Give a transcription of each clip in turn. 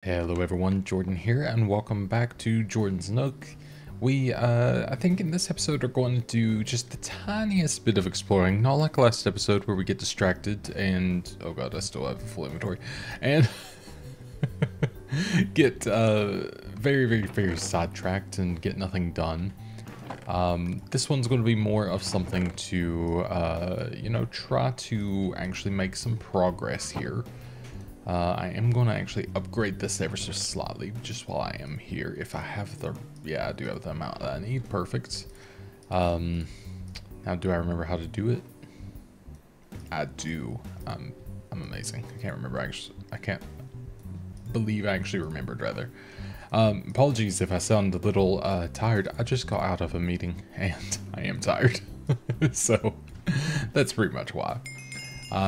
Hello everyone, Jordan here, and welcome back to Jordan's Nook. I think in this episode are going to do just the tiniest bit of exploring, not like last episode where we get distracted and, oh god, I still have full inventory, and get very sidetracked and get nothing done. This one's going to be more of something to, try to actually make some progress here. I am going to actually upgrade this ever so slightly just while I am here. If I have the, yeah, I do have the amount that I need. Perfect. Now, do I remember how to do it? I do. I'm amazing. I can't remember. I can't believe I actually remembered, rather. Apologies if I sound a little tired. I just got out of a meeting and I am tired. So that's pretty much why.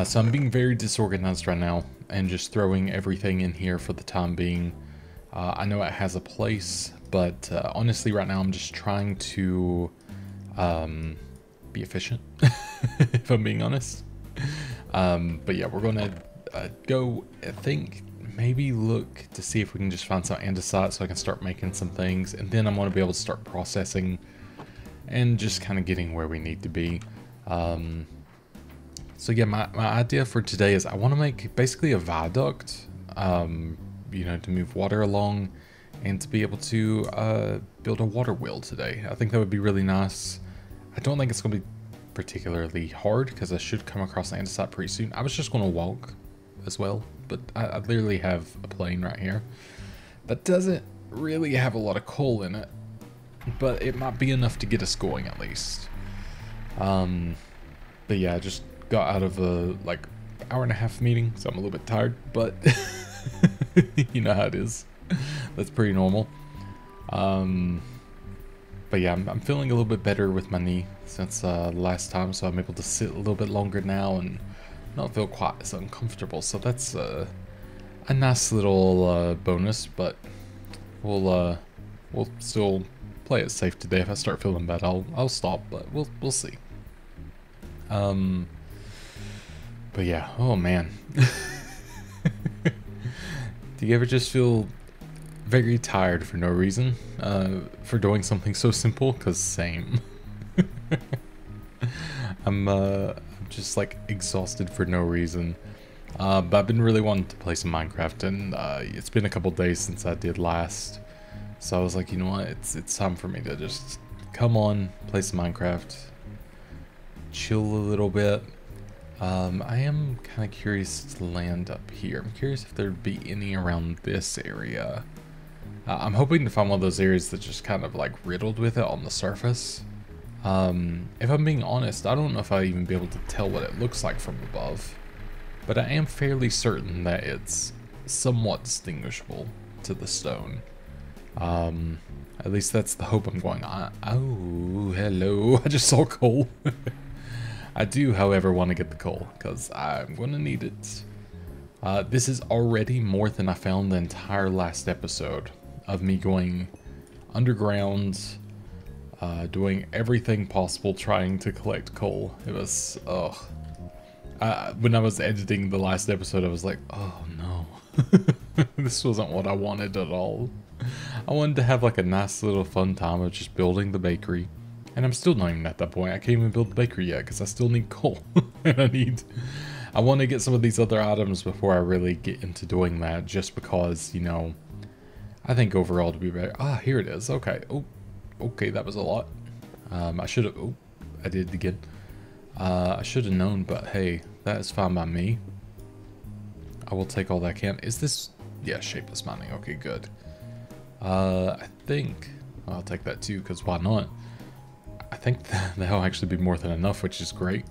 So I'm being very disorganized right now and just throwing everything in here for the time being. I know it has a place, but honestly right now I'm just trying to be efficient, if I'm being honest. But yeah, we're gonna go, I think, maybe look to see if we can just find some andesite so I can start making some things, and then I'm gonna be able to start processing and just kind of getting where we need to be. So yeah, my idea for today is I want to make basically a viaduct, to move water along and to be able to build a water wheel today. I think that would be really nice. I don't think it's going to be particularly hard because I should come across andesite pretty soon. I was just going to walk as well, but I literally have a plane right here that doesn't really have a lot of coal in it, but it might be enough to get us going at least. But yeah, I just got out of a like hour-and-a-half meeting, so I'm a little bit tired, but you know how it is. That's pretty normal. But yeah, I'm feeling a little bit better with my knee since last time, so I'm able to sit a little bit longer now and not feel quite as uncomfortable. So that's a nice little bonus, but we'll still play it safe today. If I start feeling bad, I'll stop, but we'll see. But yeah, oh man. Do you ever just feel very tired for no reason? For doing something so simple? Cause same. I'm just like exhausted for no reason. But I've been really wanting to play some Minecraft, and it's been a couple days since I did last. So I was like, you know what, it's time for me to just come on, play some Minecraft, chill a little bit. I am kind of curious to land up here. I'm curious if there'd be any around this area. I'm hoping to find one of those areas that's just kind of like riddled with it on the surface. If I'm being honest, I don't know if I'd even be able to tell what it looks like from above, but I am fairly certain that it's somewhat distinguishable to the stone. At least that's the hope I'm going on. Oh, hello. I just saw coal. I do, however, want to get the coal, because I'm going to need it. This is already more than I found the entire last episode of me going underground, doing everything possible trying to collect coal. It was, ugh. When I was editing the last episode, I was like, oh no. This wasn't what I wanted at all. I wanted to have like a nice little fun time of just building the bakery. And I'm still not even at that point. I can't even build the bakery yet because I still need coal. And I want to get some of these other items before I really get into doing that, just because, you know, I think overall to be better. Ah, here it is. Okay. Oh, okay, that was a lot. I should have, oh, I did it again. I should have known, but hey, that is fine by me. I will take all that I can. Is this, yeah, shapeless mining. Okay, good. I think I'll take that too, because why not? I think that'll actually be more than enough, which is great.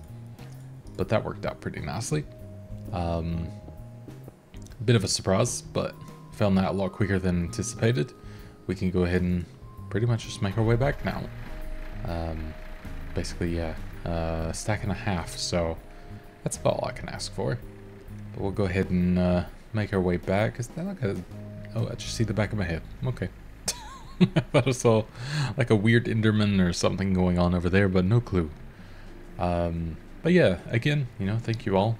But that worked out pretty nicely. Bit of a surprise, but found that a lot quicker than anticipated. We can go ahead and pretty much just make our way back now. Basically, yeah, a stack and a half, so that's about all I can ask for. But we'll go ahead and make our way back. Is that like a... Oh, I just see the back of my head. Okay. I thought I saw like a weird Enderman or something going on over there, but no clue. But yeah, again, you know, thank you all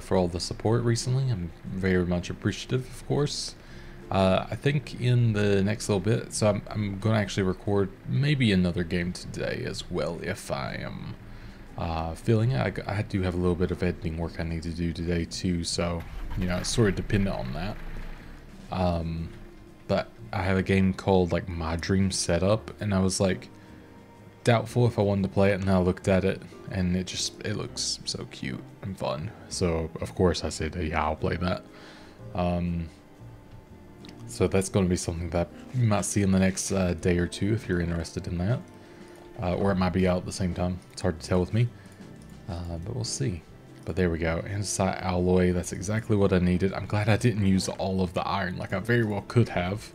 for all the support recently. I'm very much appreciative, of course. I think in the next little bit, so I'm going to actually record maybe another game today as well if I am feeling it. I do have a little bit of editing work I need to do today too, so, you know, it's sort of dependent on that. But I have a game called like My Dream Setup, and I was like doubtful if I wanted to play it, and I looked at it and it looks so cute and fun. So of course I said, yeah, I'll play that. So that's going to be something that you might see in the next day or two if you're interested in that. Or it might be out at the same time. It's hard to tell with me. But we'll see. But there we go. Andesite alloy. That's exactly what I needed. I'm glad I didn't use all of the iron like I very well could have.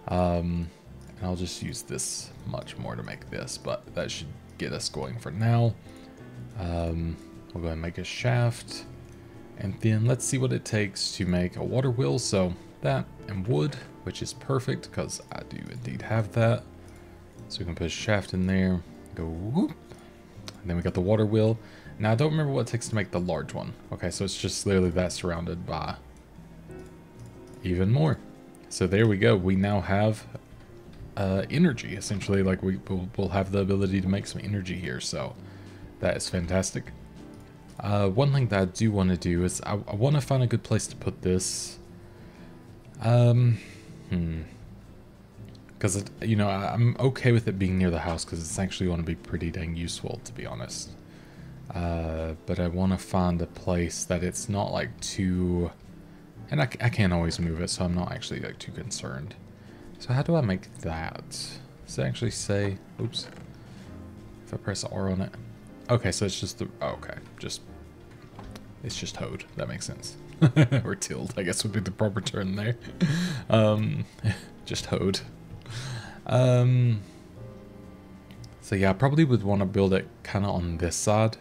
And I'll just use this much more to make this. But that should get us going for now. We'll go ahead and make a shaft. And then let's see what it takes to make a water wheel. So that and wood, which is perfect because I do indeed have that. So we can put a shaft in there, go whoop, and then we got the water wheel. Now I don't remember what it takes to make the large one. Okay, so it's just literally that surrounded by even more. So there we go. We now have energy, essentially. Like we'll have the ability to make some energy here. So that is fantastic. One thing that I do want to do is I want to find a good place to put this. Because, you know, I'm okay with it being near the house because it's actually going to be pretty dang useful, to be honest. But I want to find a place that it's not like too... And I can't always move it, so I'm not actually like too concerned. So how do I make that? Does it actually say... Oops. If I press R on it. Okay, so it's just the... Oh, okay, just... It's just hoed. That makes sense. Or tilled, I guess would be the proper term there. Just hoed. So yeah, I probably would want to build it kind of on this side.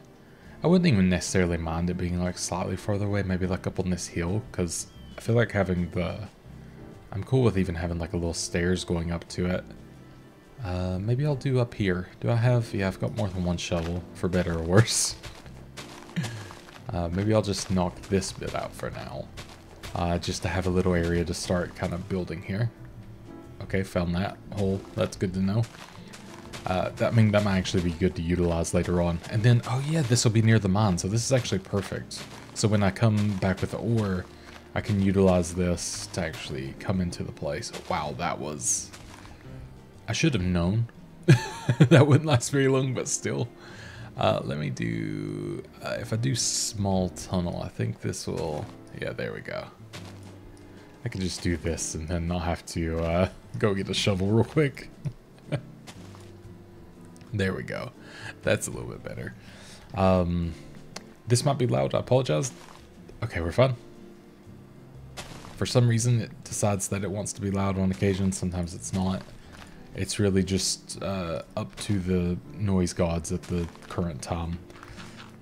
I wouldn't even necessarily mind it being like slightly farther away, maybe like up on this hill, because I feel like having the... I'm cool with even having like a little stairs going up to it. Maybe I'll do up here. Do I have... Yeah, I've got more than one shovel, for better or worse. Maybe I'll just knock this bit out for now. Just to have a little area to start kind of building here. Okay, found that hole. That's good to know. That might actually be good to utilize later on. And then, oh yeah, this will be near the mine, so this is actually perfect. So when I come back with the ore, I can utilize this to actually come into the place. Wow, that was... I should have known. That wouldn't last very long, but still. Let me do... if I do small tunnel, I think this will... Yeah, there we go. I can just do this and then not have to go get a shovel real quick. There we go. That's a little bit better. This might be loud. I apologize. Okay, we're fine. For some reason, it decides that it wants to be loud on occasion. Sometimes it's not. It's really just up to the noise gods at the current time.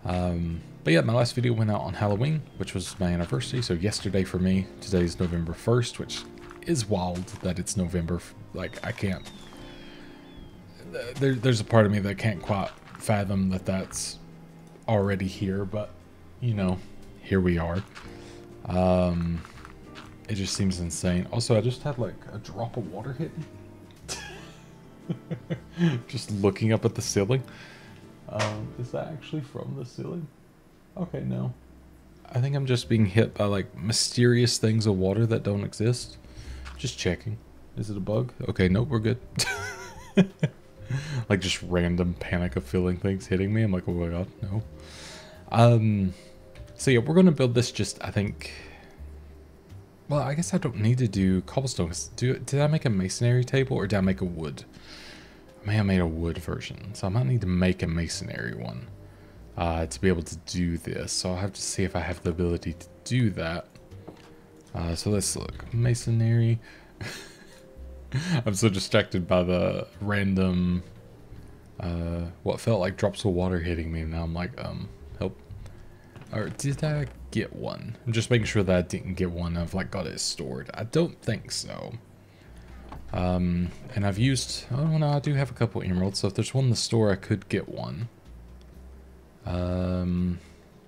But yeah, my last video went out on Halloween, which was my anniversary. So yesterday for me, today's November 1st, which is wild that it's November. Like, I can't... There's a part of me that can't quite fathom that that's already here, but, you know, here we are. It just seems insane. Also, I just had, like, a drop of water hit me. Just looking up at the ceiling. Is that actually from the ceiling? Okay, no. I think I'm just being hit by like mysterious things of water that don't exist. Just checking. Is it a bug? Okay, nope, we're good. Like just random panic of feeling things hitting me. I'm like, oh my god, no. So yeah, we're gonna build this just, I think... Well, I guess I don't need to do cobblestone. Did I make a masonry table or did I make a wood? I may have made a wood version, so I might need to make a masonry one to be able to do this. So I'll have to see if I have the ability to do that. So let's look. Masonry. I'm so distracted by the random, what felt like drops of water hitting me. Now I'm like, help. Or did I get one? I'm just making sure that I didn't get one. I've like got it stored. I don't think so. And I've used, oh no, I do have a couple emeralds. So if there's one in the store, I could get one.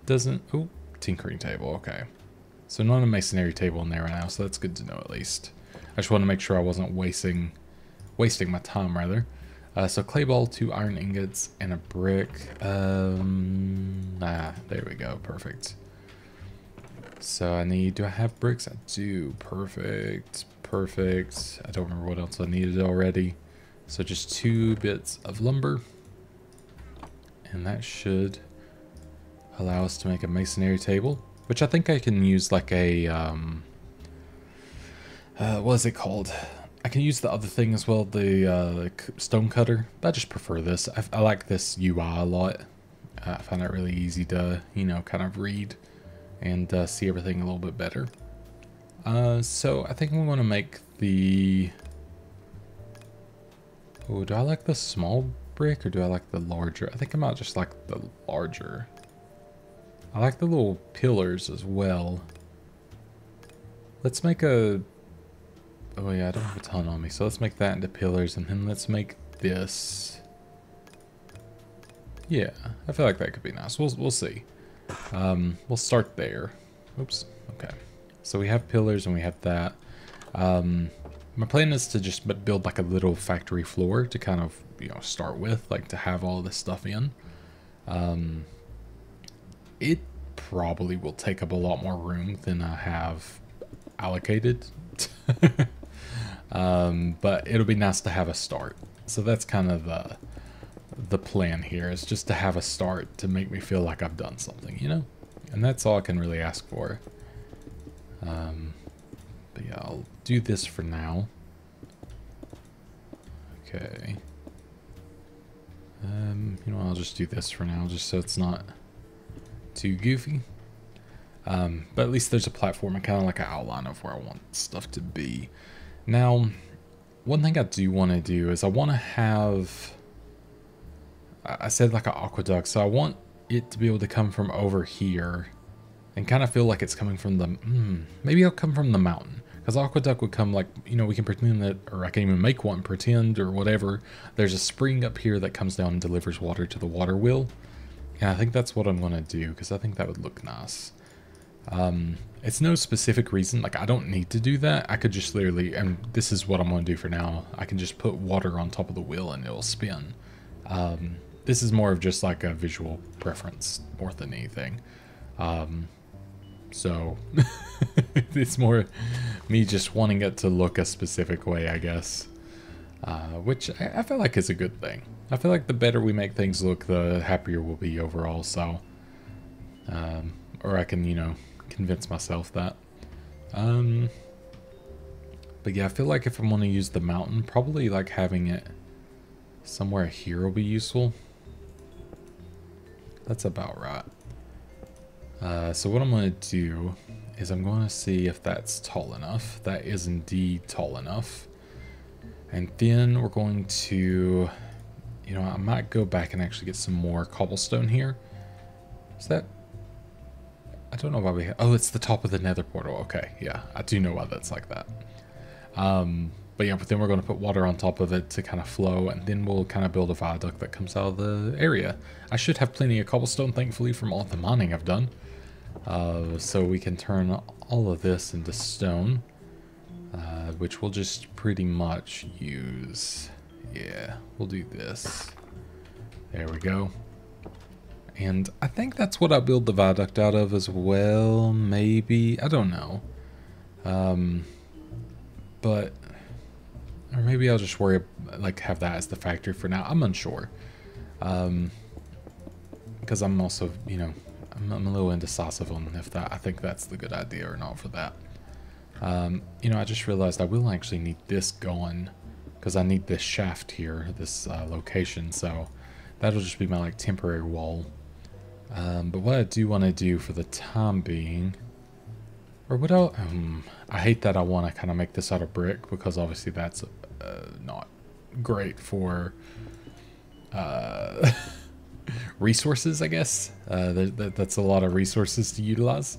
Doesn't, oh, tinkering table. Okay. So not a masonry table in there right now, so that's good to know at least. I just want to make sure I wasn't wasting my time, rather. So clay ball, 2 iron ingots, and a brick. There we go, perfect. So I need, do I have bricks? I do, perfect, perfect. I don't remember what else I needed already. So just 2 bits of lumber. And that should allow us to make a masonry table, which I think I can use like a, what is it called? I can use the other thing as well, the stone cutter, but I just prefer this. I like this UI a lot. I find it really easy to, you know, kind of read and see everything a little bit better. So I think we want to make the, oh, do I like the small brick or do I like the larger? I think I might just like the larger. I like the little pillars as well. Let's make a, oh yeah, I don't have a ton on me, so let's make that into pillars, and then let's make this. Yeah, I feel like that could be nice. We'll see. We'll start there. Oops. Okay. So we have pillars and we have that. My plan is to just build like a little factory floor to kind of, you know, start with, like to have all this stuff in. It probably will take up a lot more room than I have allocated. But it'll be nice to have a start. So that's kind of the plan here, is just to have a start to make me feel like I've done something, you know? And that's all I can really ask for. But yeah, I'll do this for now. Okay. You know, I'll just do this for now, just so it's not too goofy. But at least there's a platform and kind of like an outline of where I want stuff to be. Now, one thing I do want to do is I want to have, I said like an aqueduct, so I want it to be able to come from over here and kind of feel like it's coming from the, maybe it'll come from the mountain. Because aqueduct would come like, you know, we can pretend that, or I can even make one, pretend or whatever. There's a spring up here that comes down and delivers water to the water wheel. And I think that's what I'm going to do, because I think that would look nice. It's no specific reason, like I don't need to do that. I could just literally, and this is what I'm going to do for now, I can just put water on top of the wheel and it'll spin. This is more of just like a visual preference more than anything. So it's more me just wanting it to look a specific way, I guess. Which I feel like is a good thing. I feel like the better we make things look, the happier we'll be overall, so. Or I can, you know, convince myself that. But yeah, I feel like if I'm going to use the mountain, probably like having it somewhere here will be useful. That's about right. So what I'm going to do is I'm going to see if that's tall enough. That is indeed tall enough. And then we're going to, you know, I might go back and actually get some more cobblestone here. Is that, I don't know why we have, oh, it's the top of the nether portal. Okay, yeah, I do know why that's like that. But yeah, but then we're going to put water on top of it to kind of flow, and then we'll kind of build a viaduct that comes out of the area. I should have plenty of cobblestone, thankfully, from all the mining I've done. So we can turn all of this into stone, which we'll just pretty much use. Yeah, we'll do this. There we go. And I think that's what I build the viaduct out of as well, maybe. I don't know. But, or maybe I'll just worry, like have that as the factory for now. I'm unsure. Because I'm also, you know, I'm a little indecisive on if that, I think that's the good idea or not for that. You know, I just realized I will actually need this going because I need this shaft here, this location. So that'll just be my like temporary wall. But what I do want to do for the time being, or what I hate that I want to kind of make this out of brick because obviously that's not great for resources, I guess. That's a lot of resources to utilize.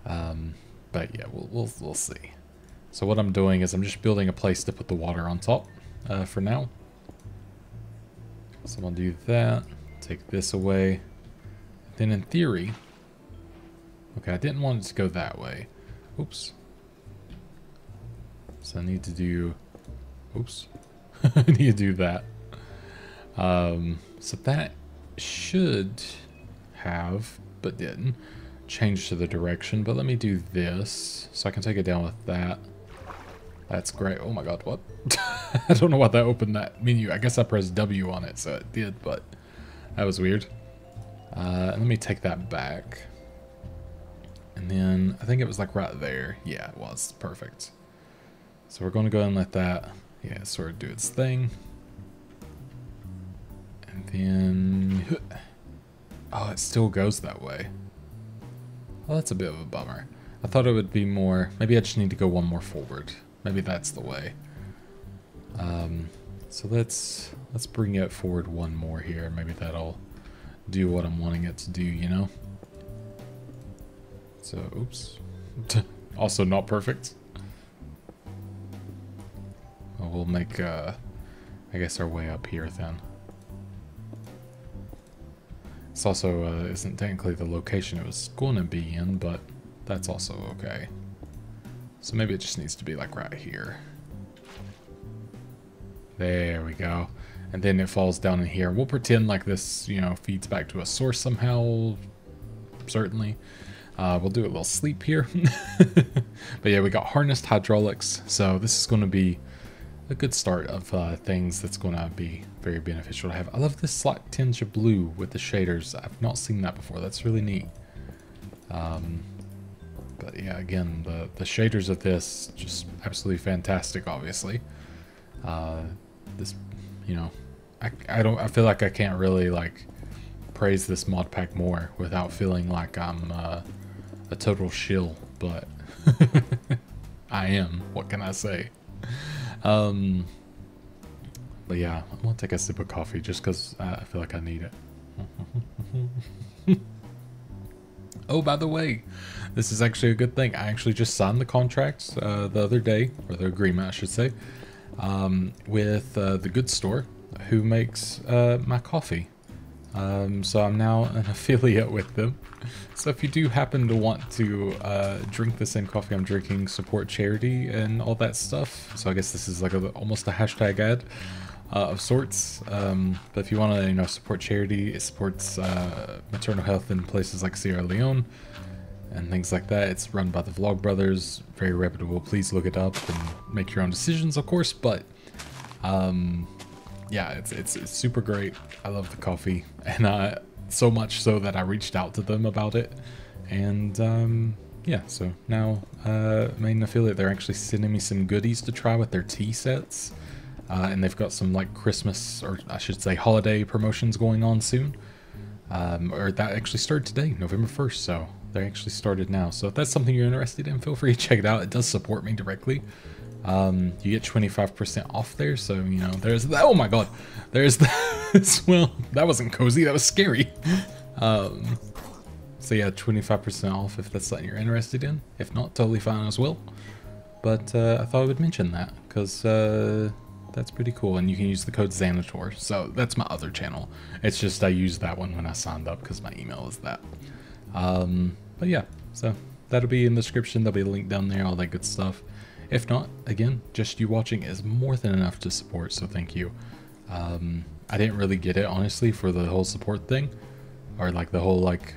But yeah, we'll see. So what I'm doing is I'm just building a place to put the water on top for now. So I'm gonna do that. Take this away. Then in theory, Okay, I didn't want it to go that way. Oops. So I need to do... Oops. I need to do that. So that should have, but didn't, change to the direction. But let me do this, so I can take it down with that. That's great. Oh my god, what? I don't know why that opened that menu. I guess I pressed W on it, so it did, but that was weird. Let me take that back. And then, I think it was like right there. Yeah, it was. Perfect. So we're going to go ahead and let that, yeah, sort of do its thing. And then... Oh, it still goes that way. Well, that's a bit of a bummer. I thought it would be more... Maybe I just need to go one more forward. Maybe that's the way. So let's bring it forward one more here. Maybe that'll do what I'm wanting it to do, you know? So, oops. Also not perfect. Well, we'll make, I guess, our way up here then. This also isn't technically the location it was going to be in, but that's also okay. So maybe it just needs to be like right here. There we go. And then it falls down in here. We'll pretend like this, you know, feeds back to a source somehow. Certainly. We'll do a little sleep here. But yeah, we got harnessed hydraulics. So this is going to be a good start of things that's going to be very beneficial to have. I love this slight tinge of blue with the shaders. I've not seen that before. That's really neat. But yeah, again, the shaders of this, just absolutely fantastic, obviously. This, you know, I feel like I can't really, like, praise this mod pack more without feeling like I'm a total shill, but I am. What can I say? But yeah, I'm gonna take a sip of coffee just because I feel like I need it. Oh, by the way, this is actually a good thing. I actually just signed the contract the other day, or the agreement, I should say, with the goods store who makes my coffee. So I'm now an affiliate with them. So if you do happen to want to drink the same coffee I'm drinking, support charity and all that stuff. So I guess this is like almost a hashtag ad of sorts. But if you want to, you know, support charity, it supports maternal health in places like Sierra Leone and things like that. It's run by the Vlog Brothers, very reputable. Please look it up and make your own decisions, of course. But yeah, it's super great. I love the coffee, and so much so that I reached out to them about it. And yeah, so now made an affiliate. They're actually sending me some goodies to try with their tea sets, and they've got some like Christmas, or I should say holiday promotions going on soon. Or that actually started today, November 1st. So they actually started now. So if that's something you're interested in, feel free to check it out. It does support me directly. You get 25% off there, so you know there's that. Oh my god, there's that. Well, that wasn't cozy, that was scary. So yeah, 25% off if that's something you're interested in. If not, totally fine as well. But I thought I would mention that because that's pretty cool, and you can use the code Xanator. So that's my other channel. It's just I used that one when I signed up because my email is that. But yeah, so that'll be in the description. There'll be a link down there, all that good stuff. If not, again, just you watching is more than enough to support, so thank you. I didn't really get it, honestly, for the whole support thing. Or, like, the whole, like,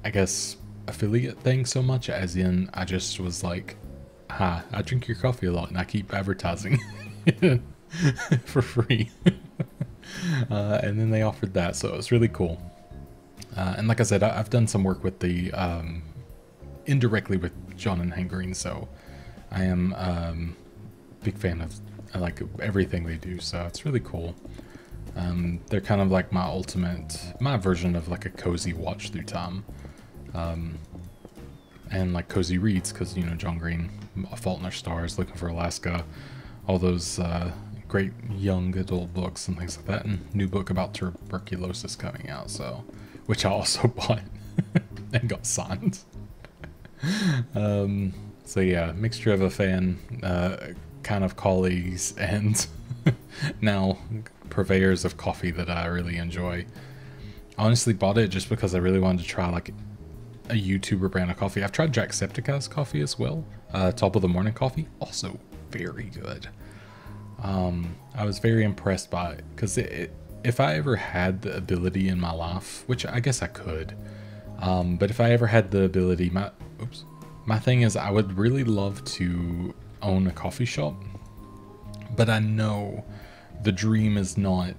I guess, affiliate thing so much, as in, I just was like, hi, I drink your coffee a lot, and I keep advertising for free. And then they offered that, so it was really cool. And like I said, I've done some work with the, indirectly with John and Hank Green, so I am big fan of like everything they do, so it's really cool. They're kind of like my version of like a cozy watch through time, and like cozy reads, because you know John Green, A Fault in Our Stars, Looking for Alaska, all those great young adult books and things like that, and new book about tuberculosis coming out, so which I also bought and got signed. So yeah, mixture of a fan, kind of colleagues, and now purveyors of coffee that I really enjoy. I honestly bought it just because I really wanted to try like a YouTuber brand of coffee. I've tried Jacksepticeye's coffee as well. Top of the morning coffee, also very good. I was very impressed by it because if I ever had the ability in my life, which I guess I could, but if I ever had the ability, my thing is I would really love to own a coffee shop, but I know the dream is not,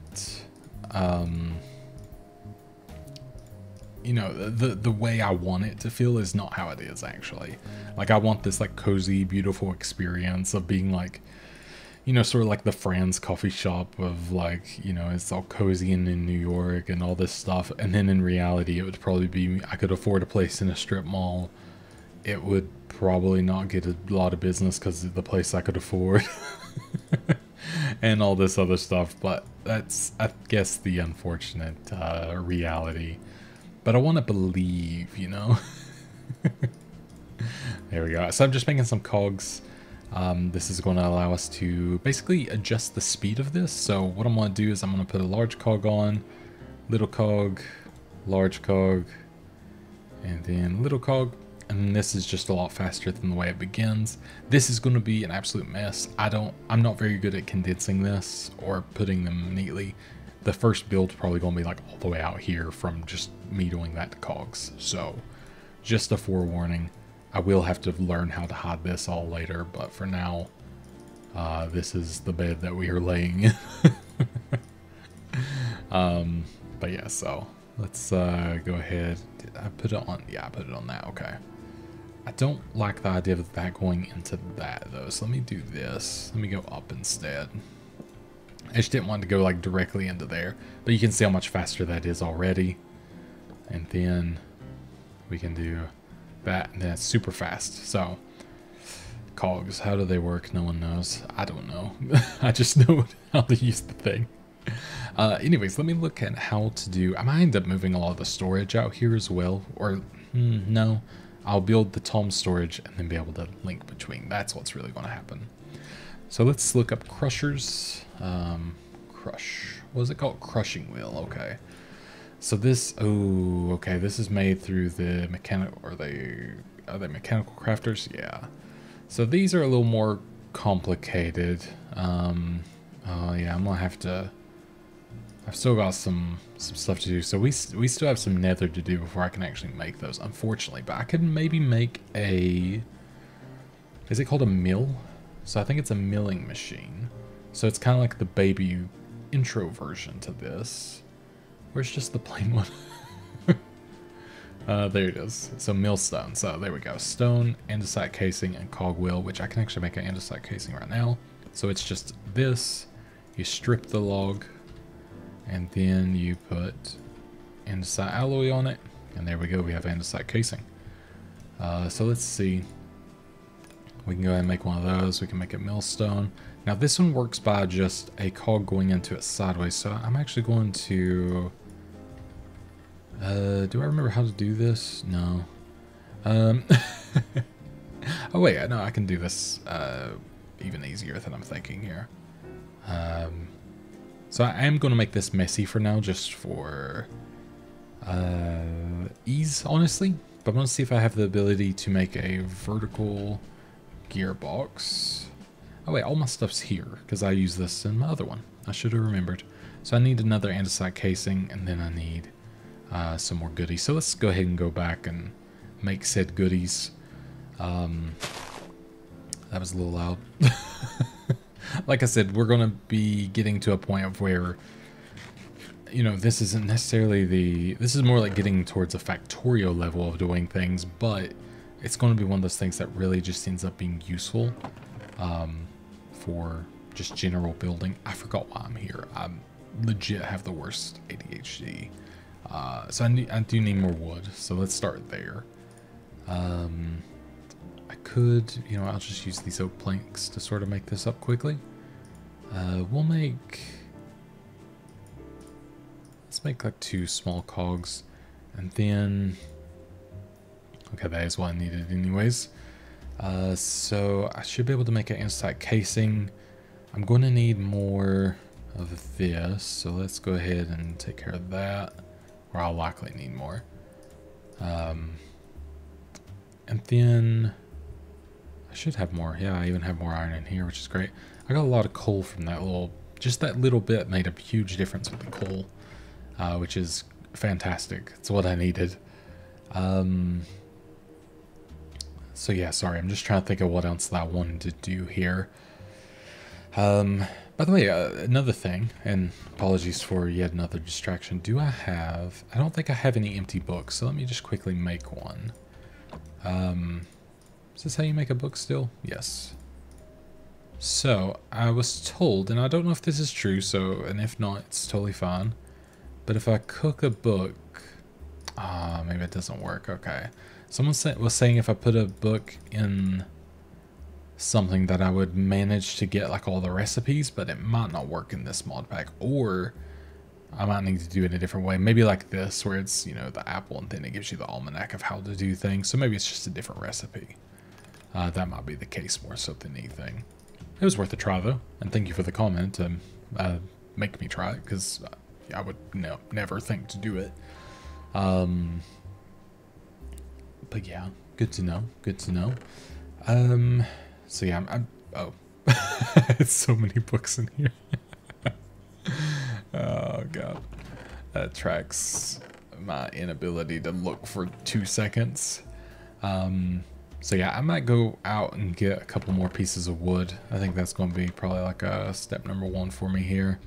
you know, the way I want it to feel is not how it is actually. Like I want this like cozy, beautiful experience of being like, you know, sort of like the Fran's coffee shop of like, you know, it's all cozy and in New York and all this stuff. And then in reality, it would probably be, I could afford a place in a strip mall. It would probably not get a lot of business because of the place I could afford and all this other stuff. But that's, I guess, the unfortunate reality. But I want to believe, you know. There we go. So I'm just making some cogs. This is going to allow us to basically adjust the speed of this. So what I'm going to do is I'm going to put a large cog on, little cog, large cog, and then little cog. And this is just a lot faster than the way it begins. This is going to be an absolute mess. I'm not very good at condensing this or putting them neatly. The first build probably going to be like all the way out here from just me doing that to cogs. So just a forewarning. I will have to learn how to hide this all later, but for now, this is the bed that we are laying in. But yeah, so let's go ahead. Did I put it on? Yeah, I put it on that. Okay. I don't like the idea of that going into that though, so let me do this. Let me go up instead. I just didn't want to go like directly into there, but you can see how much faster that is already. And then we can do that, and then it's super fast. So cogs, how do they work? No one knows. I don't know. I just know how to use the thing. Anyways, let me look at how to do. I might end up moving a lot of the storage out here as well, or no, I'll build the Tom storage and then be able to link between. That's what's really going to happen. So let's look up crushers. Crush, what is it called? Crushing wheel. Okay. So this, oh, okay, this is made through the mechanical, are they mechanical crafters? Yeah. So these are a little more complicated. Oh yeah, I'm gonna have to, I've still got some stuff to do. So we still have some nether to do before I can actually make those, unfortunately. But I could maybe make a, is it called a mill? So I think it's a milling machine. So it's kind of like the baby intro version to this. Where's just the plain one? There it is. So millstone. So there we go. Stone, andesite casing, and cogwheel, which I can actually make an andesite casing right now. So it's just this. You strip the log, and then you put andesite alloy on it, and there we go. We have andesite casing. So let's see. We can go ahead and make one of those. We can make it millstone. Now this one works by just a cog going into it sideways. So I'm actually going to... do I remember how to do this? No. Oh wait, no, I can do this even easier than I'm thinking here. So I am going to make this messy for now, just for ease, honestly. But I'm going to see if I have the ability to make a vertical gearbox. Oh wait, all my stuff's here because I use this in my other one. I should have remembered. So I need another andesite casing, and then I need some more goodies. So let's go ahead and go back and make said goodies. That was a little loud. Like I said, we're going to be getting to a point of where, you know, this isn't necessarily the... This is more like getting towards a factorial level of doing things, but it's going to be one of those things that really just ends up being useful for just general building. I forgot why I'm here. I legit have the worst ADHD. So I do need more wood. So let's start there. I could, you know, I'll just use these oak planks to sort of make this up quickly. We'll make... Let's make like 2 small cogs. And then... Okay, that is what I needed anyways. So I should be able to make an andesite casing. I'm going to need more of this, so let's go ahead and take care of that, or I'll likely need more. And then I should have more. Yeah, I even have more iron in here, which is great. I got a lot of coal from that just that little bit made a huge difference with the coal, which is fantastic. It's what I needed. So yeah, sorry, I'm just trying to think of what else that I wanted to do here. By the way, another thing, and apologies for yet another distraction. I don't think I have any empty books, so let me just quickly make one. Is this how you make a book still? Yes. So, I was told, and I don't know if this is true, and if not, it's totally fine. But if I cook a book, maybe it doesn't work, okay. Someone was saying if I put a book in something that I would manage to get like all the recipes, but it might not work in this mod pack, or I might need to do it a different way. Maybe like this, where it's, you know, the apple and then it gives you the almanac of how to do things. So maybe it's just a different recipe. That might be the case more so than anything. It was worth a try though, and thank you for the comment to make me try it, because I would never think to do it. But yeah, good to know. Good to know. So yeah, oh, it's so many books in here. Oh god, that tracks my inability to look for 2 seconds. So yeah, I might go out and get a couple more pieces of wood. I think that's going to be probably like a step number 1 for me here.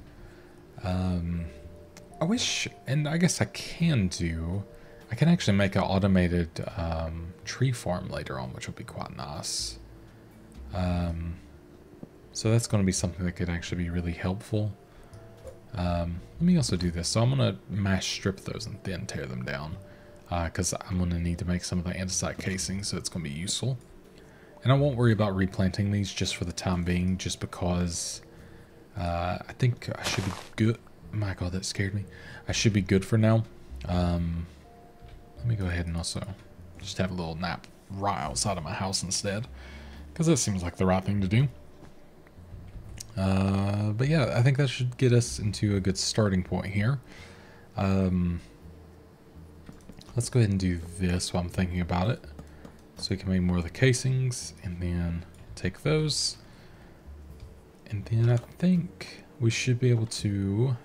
I wish, and I guess I can actually make an automated tree farm later on, which would be quite nice. So that's going to be something that could actually be really helpful. Let me also do this. So I'm going to mass strip those and then tear them down, because I'm going to need to make some of the andesite casing, so it's going to be useful. And I won't worry about replanting these just for the time being, just because I think I should be good. My god, that scared me. I should be good for now. Let me go ahead and also just have a little nap right outside of my house instead, because that seems like the right thing to do. But yeah, I think that should get us into a good starting point here. Let's go ahead and do this while I'm thinking about it, so we can make more of the casings, and then take those. And then I think we should be able to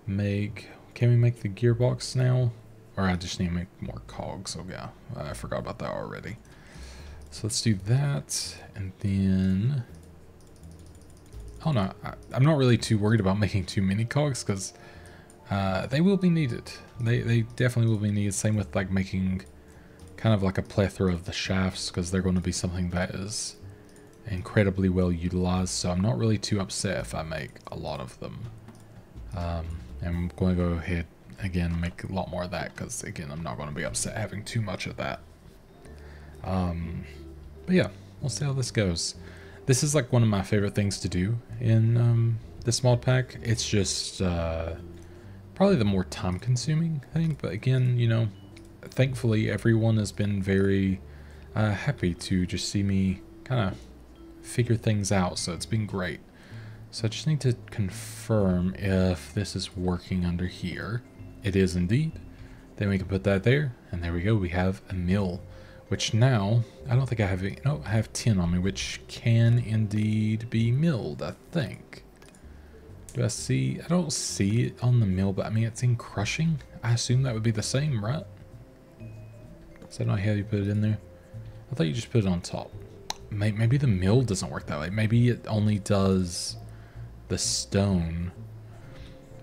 make... Can we make the gearbox now? Or I just need to make more cogs. Oh yeah, I forgot about that already. So let's do that, and then... Oh no, I'm not really too worried about making too many cogs, because they will be needed. They definitely will be needed. Same with like making kind of like a plethora of the shafts, because they're going to be something that is incredibly well utilized. So I'm not really too upset if I make a lot of them. And I'm going to go ahead again and make a lot more of that, because again, I'm not going to be upset having too much of that. But yeah, we'll see how this goes. This is like one of my favorite things to do in this mod pack. It's just probably the more time consuming thing, but again, you know, thankfully everyone has been very happy to just see me kind of figure things out, so it's been great. So I just need to confirm if this is working under here. It is indeed. Then we can put that there, and there we go. We have a mill, which now, I don't think I have it. No, I have tin on me, which can indeed be milled, I think. Do I see? I don't see it on the mill, but I mean, it's in crushing. I assume that would be the same, right? Is that not how you put it in there? I thought you just put it on top. Maybe the mill doesn't work that way. Maybe it only does the stone.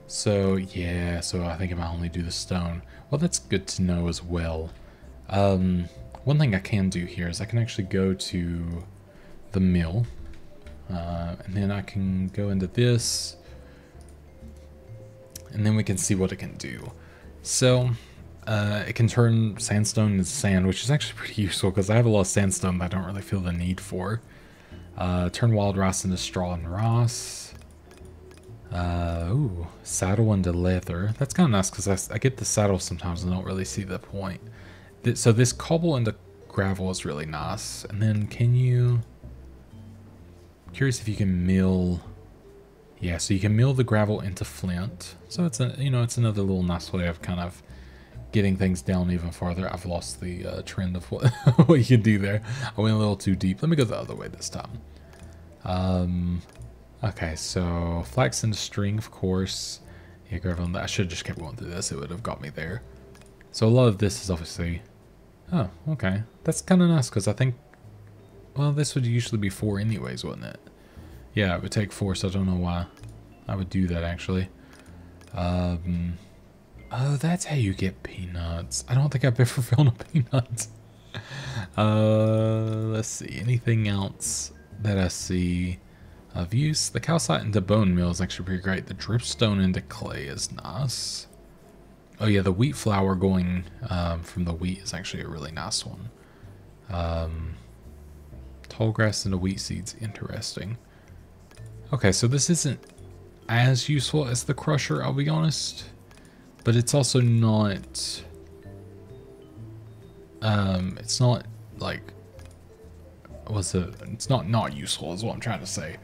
So yeah, so I think I might only do the stone. Well, that's good to know as well. One thing I can do here is I can actually go to the mill, and then I can go into this, and then we can see what it can do. So it can turn sandstone into sand, which is actually pretty useful because I have a lot of sandstone that I don't really feel the need for. Turn wild rice into straw and rice. Ooh, saddle into leather. That's kind of nice because I get the saddle sometimes and don't really see the point. So this cobble into gravel is really nice. And then can you... Curious if you can mill... Yeah, so you can mill the gravel into flint. So it's a, you know, it's another little nice way of kind of getting things down even farther. I've lost the trend of what, what you can do there. I went a little too deep. Let me go the other way this time. Okay, so flax and string, of course. Yeah, gravel on that. I should have just kept going through this. It would have got me there. So a lot of this is obviously... Oh, okay. That's kind of nice because I think... Well, this would usually be 4 anyways, wouldn't it? Yeah, it would take 4, so I don't know why I would do that, actually. Oh, that's how you get peanuts. I don't think I've ever found a peanut. Let's see. Anything else that I see of use? The calcite into bone meal is actually pretty great. The dripstone into clay is nice. Oh yeah, the wheat flour going from the wheat is actually a really nice one. Tall grass into wheat seeds, interesting. Okay, so this isn't as useful as the crusher, I'll be honest. But it's also not... it's not, like... What's it? It's not useful is what I'm trying to say.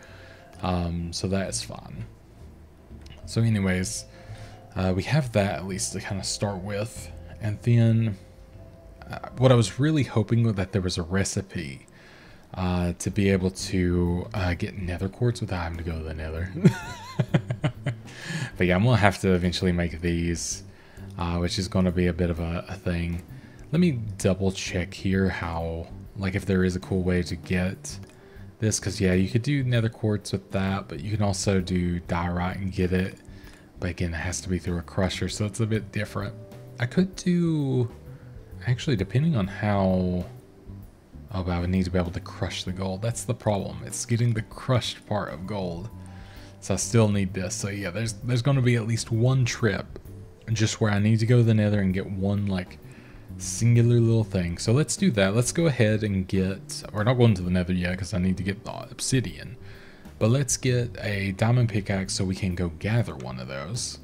So that is fine. So anyways, we have that at least to kind of start with. And then what I was really hoping was that there was a recipe to be able to get nether quartz without having to go to the nether. But yeah, I'm going to have to eventually make these, which is going to be a bit of a thing. Let me double check here how, like if there is a cool way to get this, because yeah, you could do nether quartz with that, but you can also do diorite and get it. But again, it has to be through a crusher, so it's a bit different. I could do, actually, depending on how, oh, but I would need to be able to crush the gold. That's the problem. It's getting the crushed part of gold. So I still need this. So yeah, there's going to be at least one trip just where I need to go to the nether and get one like singular little thing. So let's do that. Let's go ahead and get, we're not going to the nether yet because I need to get the obsidian. But let's get a diamond pickaxe so we can go gather one of those.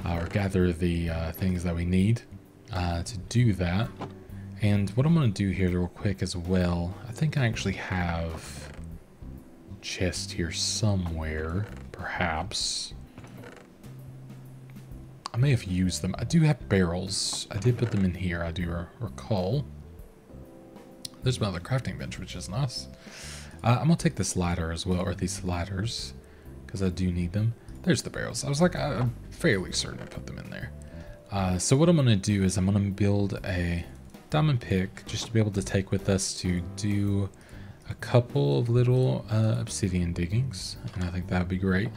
Or gather the things that we need to do that. And what I'm going to do here real quick as well, I think I actually have a chest here somewhere, perhaps. I may have used them. I do have barrels. I did put them in here, I do recall. There's another crafting bench, which is nice. I'm going to take this ladder as well, or these ladders, because I do need them. There's the barrels. I was like, I'm fairly certain I put them in there. So what I'm going to do is I'm going to build a diamond pick just to be able to take with us to do a couple of little obsidian diggings, and I think that would be great.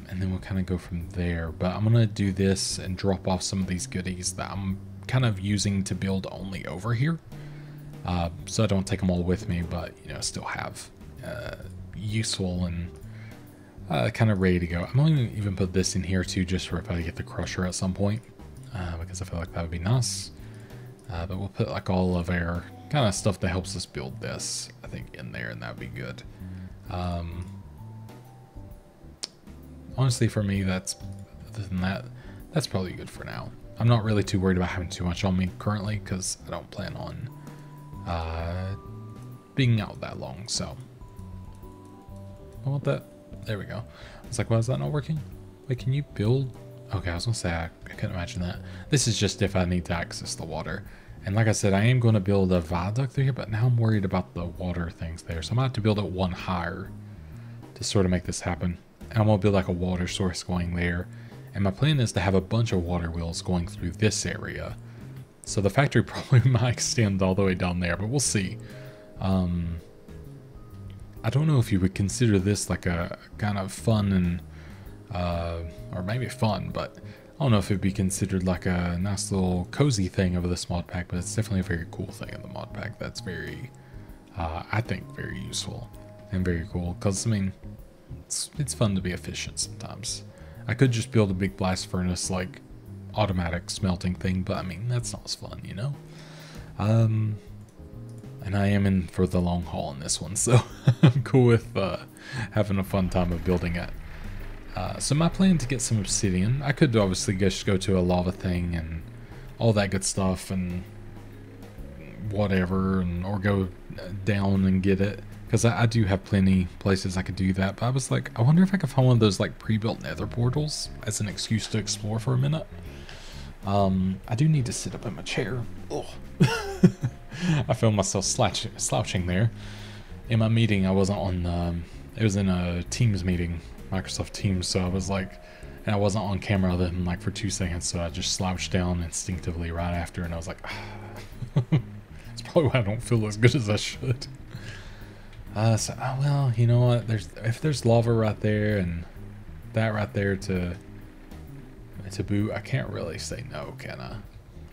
And then we'll kind of go from there. But I'm going to do this and drop off some of these goodies that I'm kind of using to build only over here. So I don't take them all with me, but, you know, still have useful and kind of ready to go. I'm going to even put this in here too, just for if I get the crusher at some point, because I feel like that would be nice. But we'll put like all of our kind of stuff that helps us build this, I think, in there, and that would be good. Honestly, for me, other than that, that's probably good for now. I'm not really too worried about having too much on me currently, because I don't plan on being out that long, so. I want that. There we go. I was like, why is that not working? Wait, can you build? Okay, I was gonna say, I couldn't imagine that. This is just if I need to access the water. And like I said, I am going to build a viaduct through here, but now I'm worried about the water things there. So I'm going to have to build it one higher to sort of make this happen. And I'm going to build like a water source going there. And my plan is to have a bunch of water wheels going through this area. So the factory probably might extend all the way down there, but we'll see. I don't know if you would consider this like a kind of fun and, or maybe fun, but I don't know if it'd be considered like a nice little cozy thing over this mod pack, but it's definitely a very cool thing in the mod pack. That's very, I think, very useful and very cool. Because, I mean, it's fun to be efficient sometimes. I could just build a big blast furnace, like, automatic smelting thing, but, I mean, that's not as fun, you know? And I am in for the long haul in this one, so I'm cool with having a fun time of building it. So my plan to get some obsidian, I could obviously just go to a lava thing and all that good stuff and whatever, or go down and get it, because I do have plenty places I could do that. But I was like, I wonder if I could find one of those like pre-built nether portals as an excuse to explore for a minute. I do need to sit up in my chair. Ugh. I feel myself slouching there. In my meeting, I wasn't on, it was in a Teams meeting, Microsoft Teams, so I was like, and I wasn't on camera other than like for 2 seconds, so I just slouched down instinctively right after, and I was like, it's probably why I don't feel as good as I should. Well, you know what, if there's lava right there, and that right there to boot, I can't really say no, can I?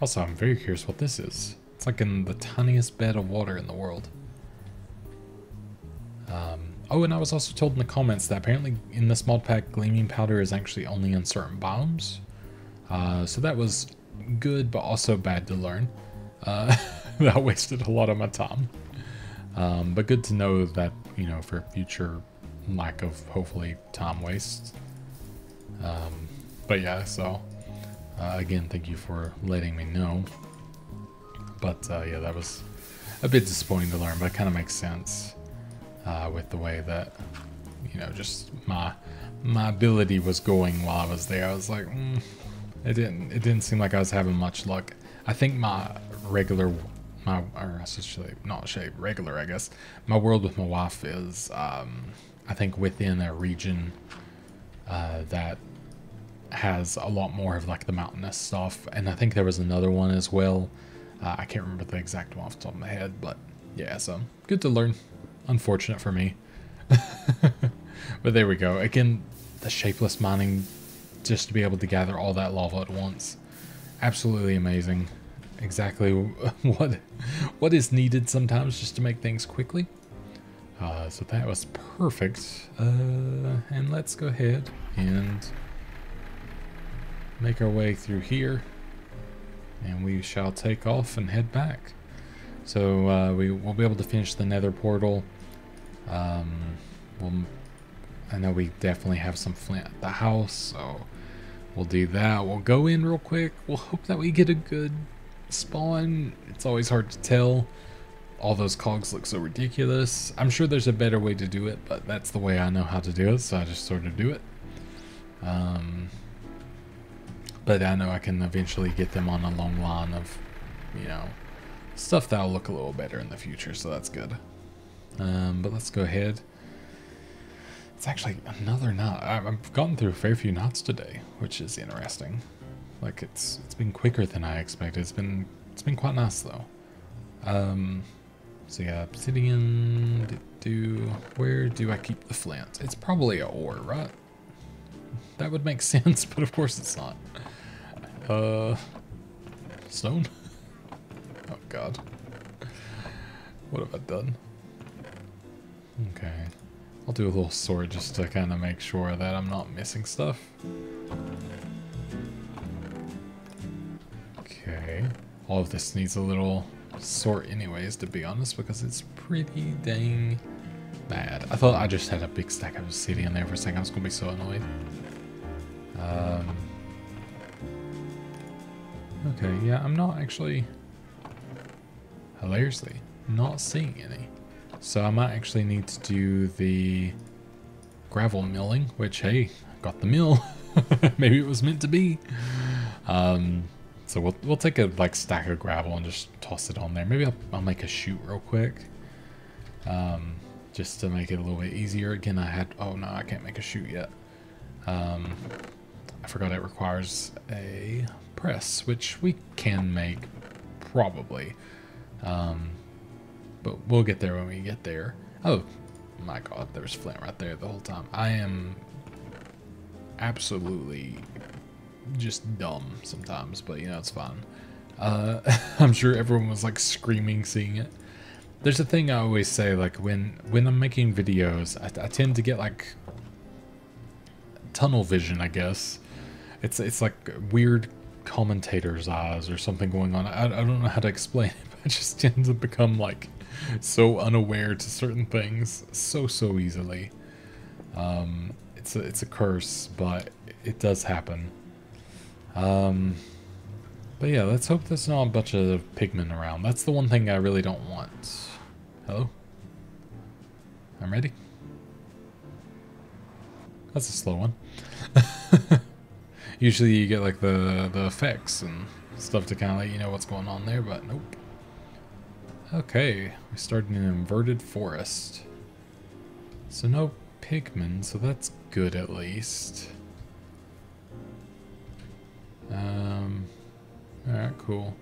Also, I'm very curious what this is. It's like in the tiniest bed of water in the world. Oh, and I was also told in the comments that apparently in this mod pack, gleaming powder is actually only in certain biomes. So that was good, but also bad to learn. That wasted a lot of my time. But good to know that, you know, for future lack of, hopefully, time waste. But yeah, so again, thank you for letting me know. But yeah, that was a bit disappointing to learn, but it kind of makes sense with the way that, you know, just my ability was going while I was there. I was like, it didn't seem like I was having much luck. I think my regular, or I should say, not say regular, I guess. My world with my wife is, I think within a region that has a lot more of like the mountainous stuff, and I think there was another one as well. I can't remember the exact one off the top of my head, but yeah, so good to learn. Unfortunate for me. But there we go. Again, the shapeless mining, just to be able to gather all that lava at once. Absolutely amazing. Exactly what is needed sometimes just to make things quickly. So that was perfect. And let's go ahead and make our way through here. And we shall take off and head back. So we will be able to finish the nether portal. I know we definitely have some flint at the house, so we'll do that. We'll go in real quick. We'll hope that we get a good spawn. It's always hard to tell. All those cogs look so ridiculous. I'm sure there's a better way to do it, but that's the way I know how to do it, so I just sort of do it. But I know I can eventually get them on a long line of, you know, stuff that'll look a little better in the future, so that's good. But let's go ahead. It's actually another knot. I've gotten through a fair few knots today, which is interesting. Like it's been quicker than I expected. It's been quite nice though. So yeah, obsidian. Where do I keep the flint? It's probably a ore, right? That would make sense, but of course it's not. Stone? Oh god. What have I done? Okay. I'll do a little sword just to kind of make sure that I'm not missing stuff. Okay. All of this needs a little sort anyways, to be honest, because it's pretty dang bad. I thought I just had a big stack of obsidian there for a second. I was going to be so annoyed. Okay, yeah, I'm not actually, hilariously, not seeing any. So I might actually need to do the gravel milling, which, hey, got the mill. Maybe it was meant to be. So we'll take a like stack of gravel and just toss it on there. Maybe I'll make a chute real quick. Just to make it a little bit easier. Again, oh no, I can't make a chute yet. I forgot it requires a press, which we can make, probably. But we'll get there when we get there. Oh my god, there's flint right there the whole time. I am absolutely just dumb sometimes, but you know, it's fine. I'm sure everyone was like screaming seeing it. There's a thing I always say, like when I'm making videos, I tend to get like tunnel vision, I guess. It's like weird commentator's eyes or something going on. I don't know how to explain it, but I just tend to become like so unaware to certain things so easily. It's a curse, but it does happen. But yeah, let's hope there's not a bunch of pigmen around. That's the one thing I really don't want. Hello? I'm ready. That's a slow one. Usually you get like the effects and stuff to kind of let you know what's going on there, but nope. Okay, we started an inverted forest. So no pigmen, so that's good at least. Alright, cool.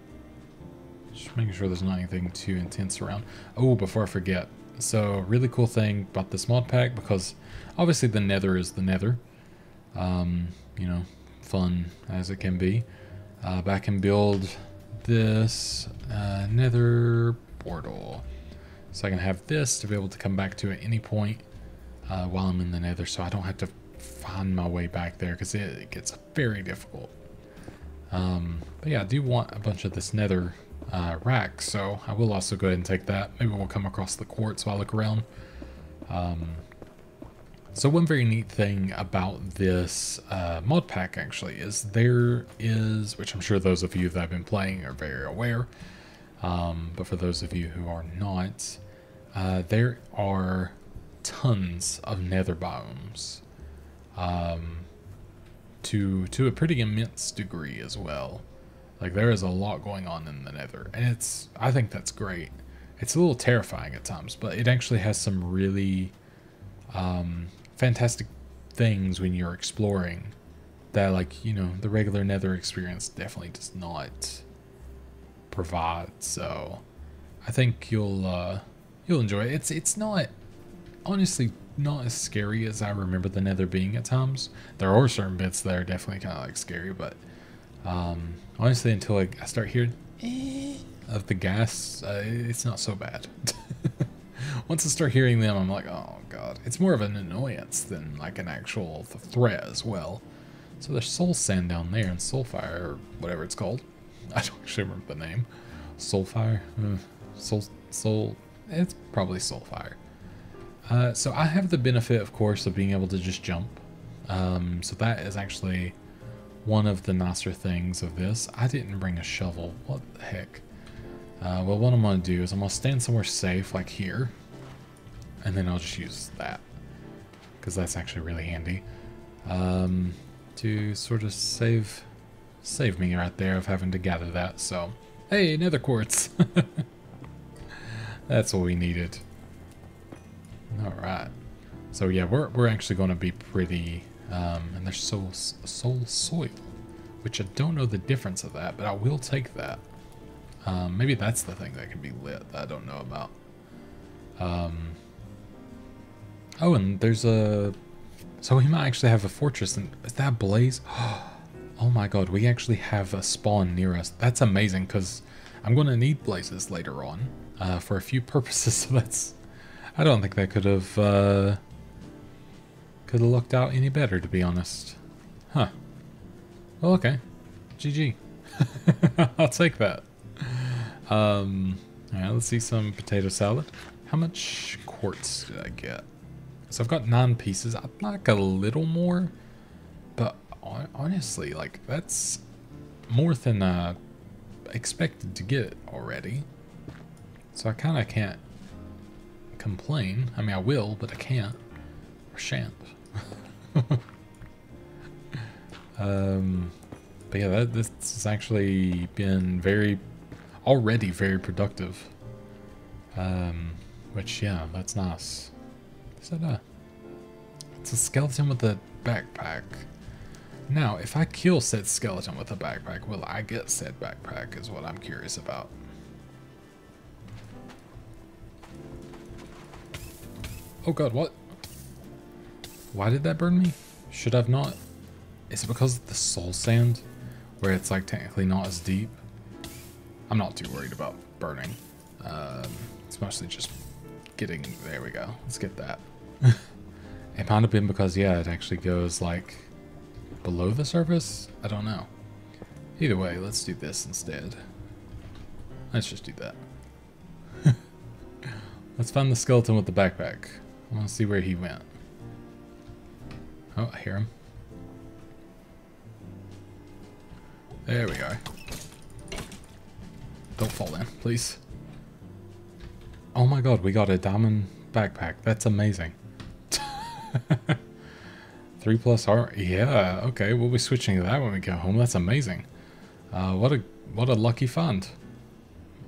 Just making sure there's not anything too intense around. Oh, before I forget. So, really cool thing about this mod pack, because obviously the nether is the nether. You know, fun as it can be. But I can build this nether portal. So I can have this to be able to come back to at any point while I'm in the nether, so I don't have to find my way back there, because it gets very difficult. But yeah, I do want a bunch of this nether rack, so I will also go ahead and take that. Maybe we'll come across the quartz while I look around. So one very neat thing about this mod pack actually is there is, which I'm sure those of you that have been playing are very aware, but for those of you who are not, there are tons of nether biomes, to a pretty immense degree as well. Like, there is a lot going on in the nether, and I think that's great. It's a little terrifying at times, but it actually has some really fantastic things when you're exploring that, like, you know, the regular nether experience definitely does not provide. So I think you'll enjoy it. It's not, honestly, not as scary as I remember the nether being at times. There are certain bits that are definitely kind of like scary, but honestly, until I start hearing of the gas, it's not so bad. Once I start hearing them, I'm like, oh god. It's more of an annoyance than like an actual threat as well. So there's soul sand down there and soulfire, or whatever it's called. I don't actually remember the name. Soulfire? Soul, it's probably soulfire. So I have the benefit, of course, of being able to just jump. So that is actually one of the nicer things of this. I didn't bring a shovel. What the heck? Well, what I'm going to do is I'm going to stand somewhere safe, like here. And then I'll just use that, because that's actually really handy. To sort of save me right there of having to gather that. So, hey, nether quartz. That's what we needed. Alright. So yeah, we're actually going to be pretty... and there's soul soil, which I don't know the difference of that, but I will take that. Maybe that's the thing that can be lit that I don't know about. Oh, and there's a... So we might actually have a fortress. And is that blaze? Oh my god, we actually have a spawn near us. That's amazing, because I'm going to need blazes later on for a few purposes. So that's... I don't think that could have looked out any better, to be honest. Huh. Well, okay. GG. I'll take that. Alright, let's see some potato salad. How much quartz did I get? So I've got 9 pieces. I'd like a little more, but honestly, like, that's more than I expected to get already. So I kind of can't complain. I mean, I will, but I can't. Or shan't. But yeah, this has actually been already very productive. Which, yeah, that's nice. Is that it's a skeleton with a backpack. Now, if I kill said skeleton with a backpack, will I get said backpack is what I'm curious about. Oh god, what? Why did that burn me? Should I've not? Is it because of the soul sand? Where it's like technically not as deep? I'm not too worried about burning. It's mostly just getting... There we go. Let's get that. It might have been because, yeah, it actually goes like below the surface? I don't know. Either way, let's do this instead. Let's just do that. Let's find the skeleton with the backpack. I want to see where he went. Oh, I hear him. There we go. Don't fall in, please. Oh my god, we got a diamond backpack. That's amazing. 3+ armor. Yeah, okay, we'll be switching to that when we get home. That's amazing. What a lucky find.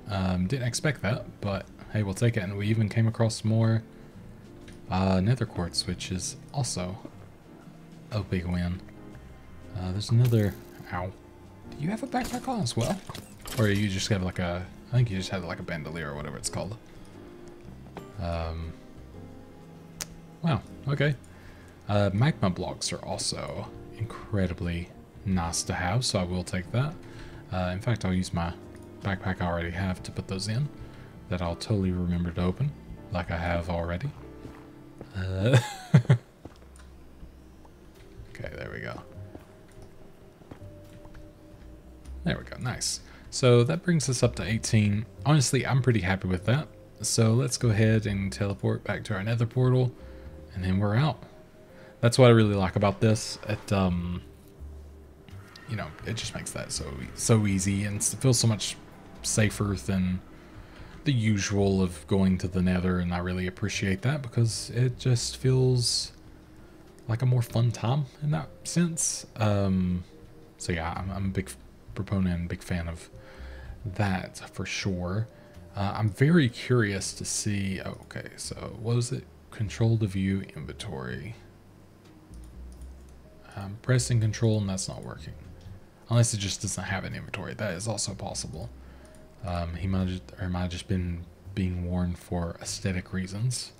Didn't expect that, but hey, we'll take it. And we even came across more nether quartz, which is also a big win. There's another... Ow. Do you have a backpack on as well? Or you just have like a... I think you just had like a bandolier or whatever it's called. Wow, okay. Magma blocks are also incredibly nice to have, so I will take that. In fact, I'll use my backpack I already have to put those in. That I'll totally remember to open, like I have already. Okay, there we go. There we go, nice. So that brings us up to 18. Honestly, I'm pretty happy with that. So let's go ahead and teleport back to our nether portal, and then we're out. That's what I really like about this. It, you know, it just makes that so easy, and it feels so much safer than the usual of going to the nether, and I really appreciate that because it just feels like a more fun time in that sense. So yeah, I'm a big proponent and big fan of that for sure. I'm very curious to see... Oh, okay, so what was it? Control to view inventory. I'm pressing control and that's not working. Unless it just doesn't have an inventory. That is also possible. He might have just been being warned for aesthetic reasons.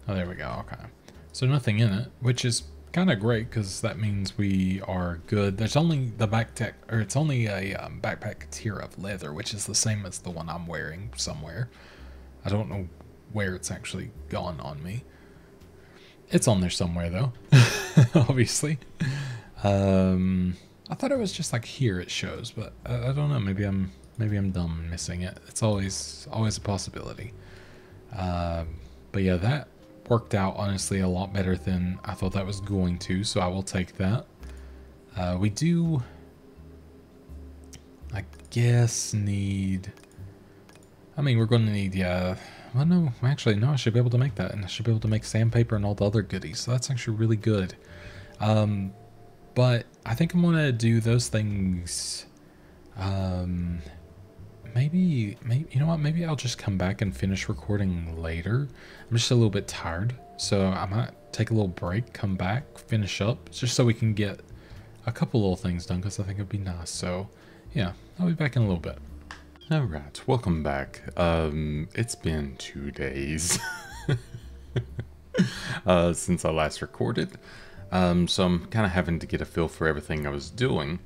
Oh, there we go. Okay. So nothing in it, which is kind of great because that means we are good. There's only the backpack, or it's only a backpack tier of leather, which is the same as the one I'm wearing somewhere. I don't know where it's actually gone on me. It's on there somewhere though, obviously. I thought it was just like here it shows, but I don't know. Maybe I'm dumb and missing it. It's always a possibility. But yeah, that worked out honestly a lot better than I thought that was going to, so I will take that. We do, I guess, need... I mean, we're going to need, yeah... Well, no, actually, no, I should be able to make that, and I should be able to make sandpaper and all the other goodies, so that's actually really good. But I think I'm going to do those things... Maybe, you know what, maybe I'll just come back and finish recording later. I'm just a little bit tired, so I might take a little break, come back, finish up, just so we can get a couple little things done, because I think it'd be nice. So, yeah, I'll be back in a little bit. Alright, welcome back. It's been 2 days since I last recorded, so I'm kind of having to get a feel for everything I was doing,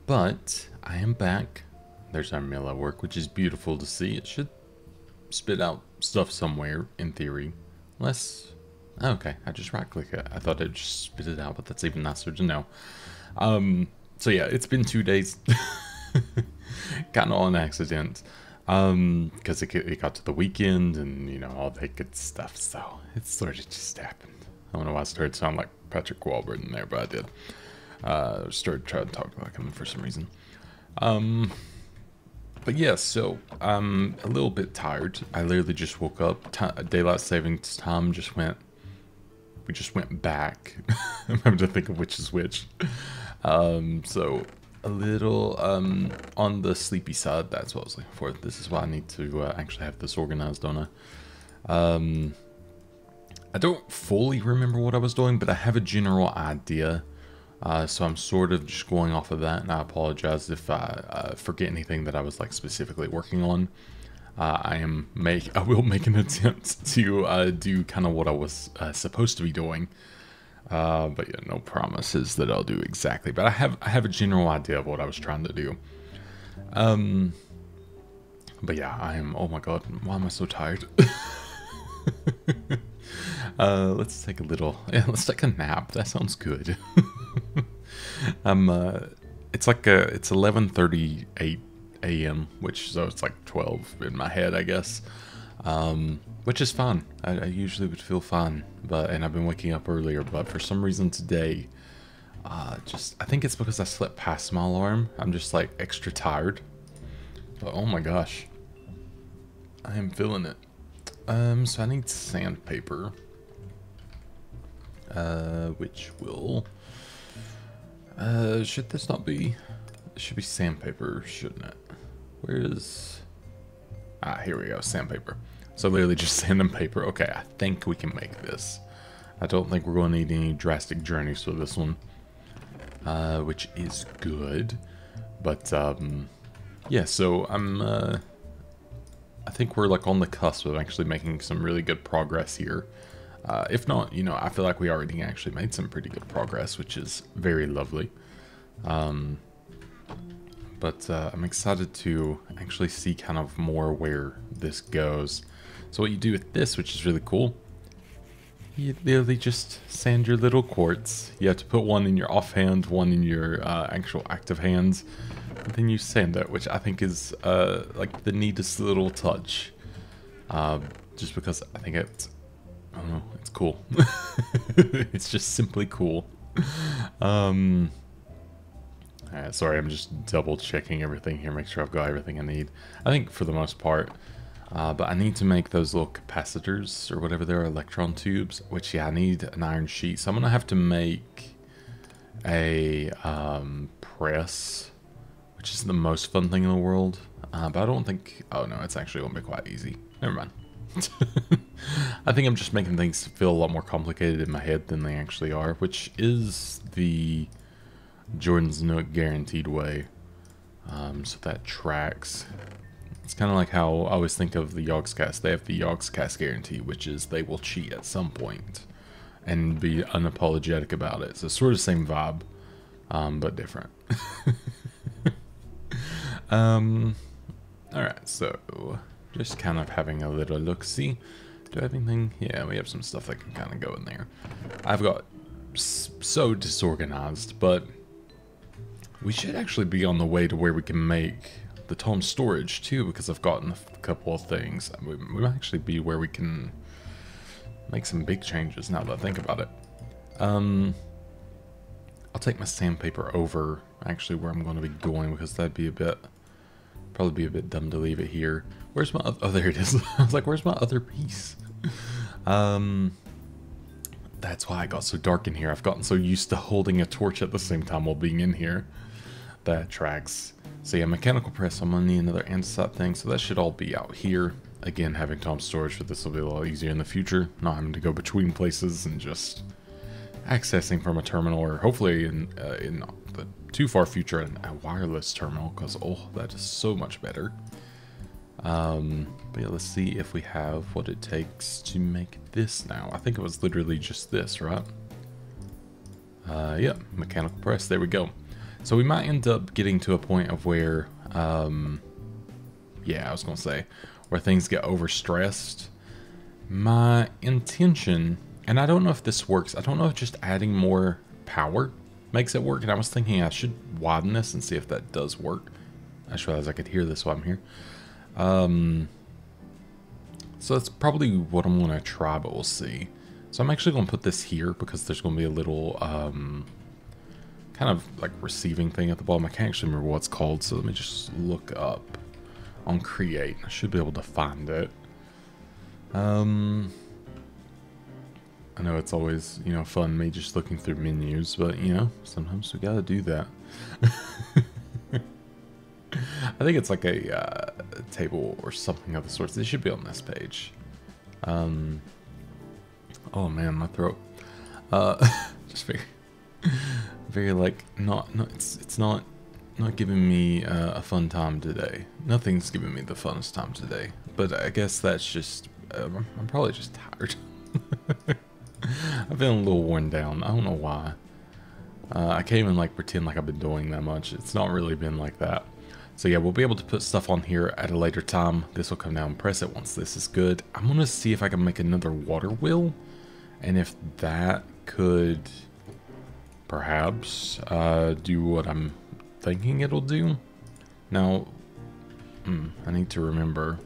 but I am back. There's our mill at work, which is beautiful to see. It should spit out stuff somewhere, in theory. Unless... Okay, I just right-click it. I thought it'd just spit it out, but that's even nicer to know. So yeah, it's been 2 days. Kind of on accident. Because it got to the weekend and, you know, all that good stuff. So, it sort of just happened. I don't know why I started to sound like Patrick Wahlberg in there, but I did. Started trying to talk like him for some reason. But yeah, so I'm a little bit tired. I literally just woke up. Daylight savings time just went... We just went back. I'm having to think of which is which. So a little on the sleepy side. That's what I was looking for. This is why I need to actually have this organized, don't I? I don't fully remember what I was doing, but I have a general idea. So I'm sort of just going off of that, and I apologize if I forget anything that I was like specifically working on. I will make an attempt to do kind of what I was supposed to be doing, but yeah, no promises that I'll do exactly. But I have a general idea of what I was trying to do. But yeah, I am. Oh my god, why am I so tired? Let's take a little. Yeah, let's take a nap. That sounds good. It's like it's 11:38 a.m., so it's like 12 in my head, I guess. Which is fine. I usually would feel fine, and I've been waking up earlier, but for some reason today, I think it's because I slept past my alarm. I'm just like extra tired. But oh my gosh, I am feeling it. So I need sandpaper. which will, should this not be, it should be sandpaper, shouldn't it? Where is, here we go, sandpaper. So literally just sand and paper. Okay, I think we can make this. I don't think we're going to need any drastic journeys for this one, which is good. But yeah, so I think we're like on the cusp of actually making some really good progress here. If not, you know, I feel like we already actually made some pretty good progress, which is very lovely. But I'm excited to actually see kind of more where this goes. So what you do with this, which is really cool, you literally just sand your little quartz. You have to put one in your offhand, one in your actual active hands, and then you sand it, which I think is like the neatest little touch. Just because I think it's, I don't know, it's cool. It's just simply cool. Sorry, I'm just double checking everything here, make sure I've got everything I need. I think for the most part. But I need to make those little capacitors, or whatever they are, electron tubes, which, yeah, I need an iron sheet. So I'm going to have to make a press, which is the most fun thing in the world. But I don't think, oh no, it's actually going to be quite easy. Never mind. I think I'm just making things feel a lot more complicated in my head than they actually are, which is the Jordan's Nook guaranteed way. So that tracks. It's kind of like how I always think of the Yogscast. They have the Yogscast guarantee, which is they will cheat at some point and be unapologetic about it. So sort of same vibe, but different. Alright, so just kind of having a little look-see. Do I have anything? Yeah, we have some stuff that can kind of go in there. I've got so disorganized, but we should actually be on the way to where we can make the Tom storage too, because I've gotten a couple of things. We might actually be where we can make some big changes now that I think about it. I'll take my sandpaper over actually where I'm going to be going, because that'd be a bit, probably be a bit dumb to leave it here. Where's my, oh there it is. I was like, where's my other piece? That's why I got so dark in here. I've gotten so used to holding a torch at the same time while being in here. That tracks. So yeah, mechanical press, I'm gonna need another andesite thing, so that should all be out here. Again, having Tom storage for this will be a lot easier in the future, not having to go between places and just accessing from a terminal, or hopefully in the too far future, a wireless terminal, because oh, that is so much better. But yeah, let's see if we have what it takes to make this now. I think it was literally just this, right? Yeah, mechanical press, there we go. So we might end up getting to a point of where, yeah, I was going to say, where things get overstressed. My intention, and I don't know if this works, I don't know if just adding more power makes it work, and I was thinking I should widen this and see if that does work. I just realized I could hear this while I'm here. So that's probably what I'm going to try, but we'll see. So I'm actually going to put this here, because there's going to be a little, kind of like receiving thing at the bottom. I can't actually remember what it's called, so let me just look up on Create. I should be able to find it. I know it's always, you know, fun me just looking through menus, but you know, sometimes we gotta do that. I think it's like a table or something of the sorts. It should be on this page. Oh man, my throat. Just very like it's not giving me a fun time today. Nothing's giving me the funnest time today. But I guess that's just I'm probably just tired. I've been a little worn down. I don't know why. I can't even like pretend like I've been doing that much. It's not really been like that. So yeah, we'll be able to put stuff on here at a later time. This will come down and press it once this is good. I'm gonna see if I can make another water wheel, and if that could perhaps do what I'm thinking it'll do. Now, I need to remember.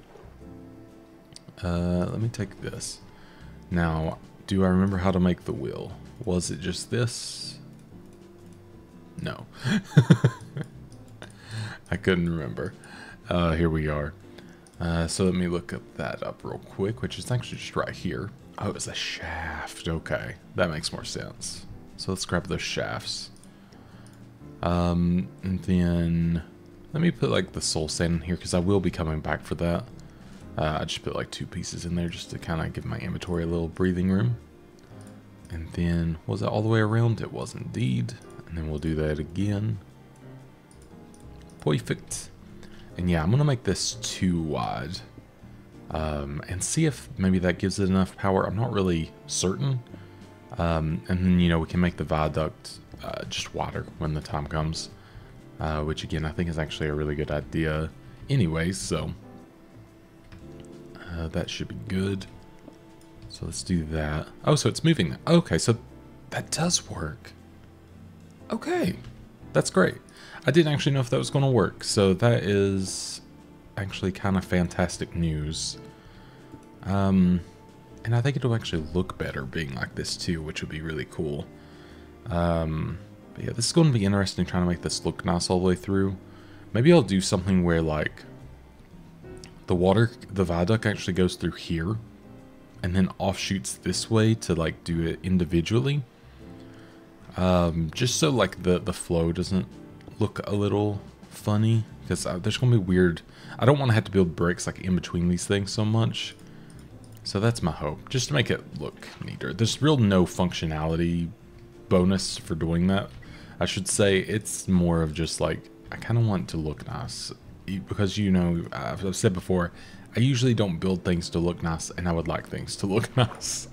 Let me take this. Now, do I remember how to make the wheel? Was it just this? No. I couldn't remember. Here we are. So let me look that up real quick, which is actually just right here. Oh, it was a shaft. Okay, that makes more sense. So let's grab those shafts. And then let me put like the soul sand in here because I will be coming back for that. I just put like 2 pieces in there just to kind of give my inventory a little breathing room. And then, was it all the way around? It was indeed. And then we'll do that again. Perfect. And yeah, I'm going to make this 2 wide. And see if maybe that gives it enough power. I'm not really certain. And then, you know, we can make the viaduct just wider when the time comes. Which again, I think is actually a really good idea anyways, so that should be good. So let's do that. Oh, so it's moving. Okay, so that does work. Okay, that's great. I didn't actually know if that was going to work, so that is actually kind of fantastic news. And I think it'll actually look better being like this too, which would be really cool. But yeah, this is going to be interesting trying to make this look nice all the way through. Maybe I'll do something where like the viaduct actually goes through here and then offshoots this way to like do it individually. Just so like the flow doesn't look a little funny, because there's gonna be weird. I don't want to have to build bricks like in between these things so much. So that's my hope, just to make it look neater. There's real no functionality bonus for doing that. I should say it's more of just like, I kind of want it to look nice. Because, you know, I've said before, I usually don't build things to look nice, and I would like things to look nice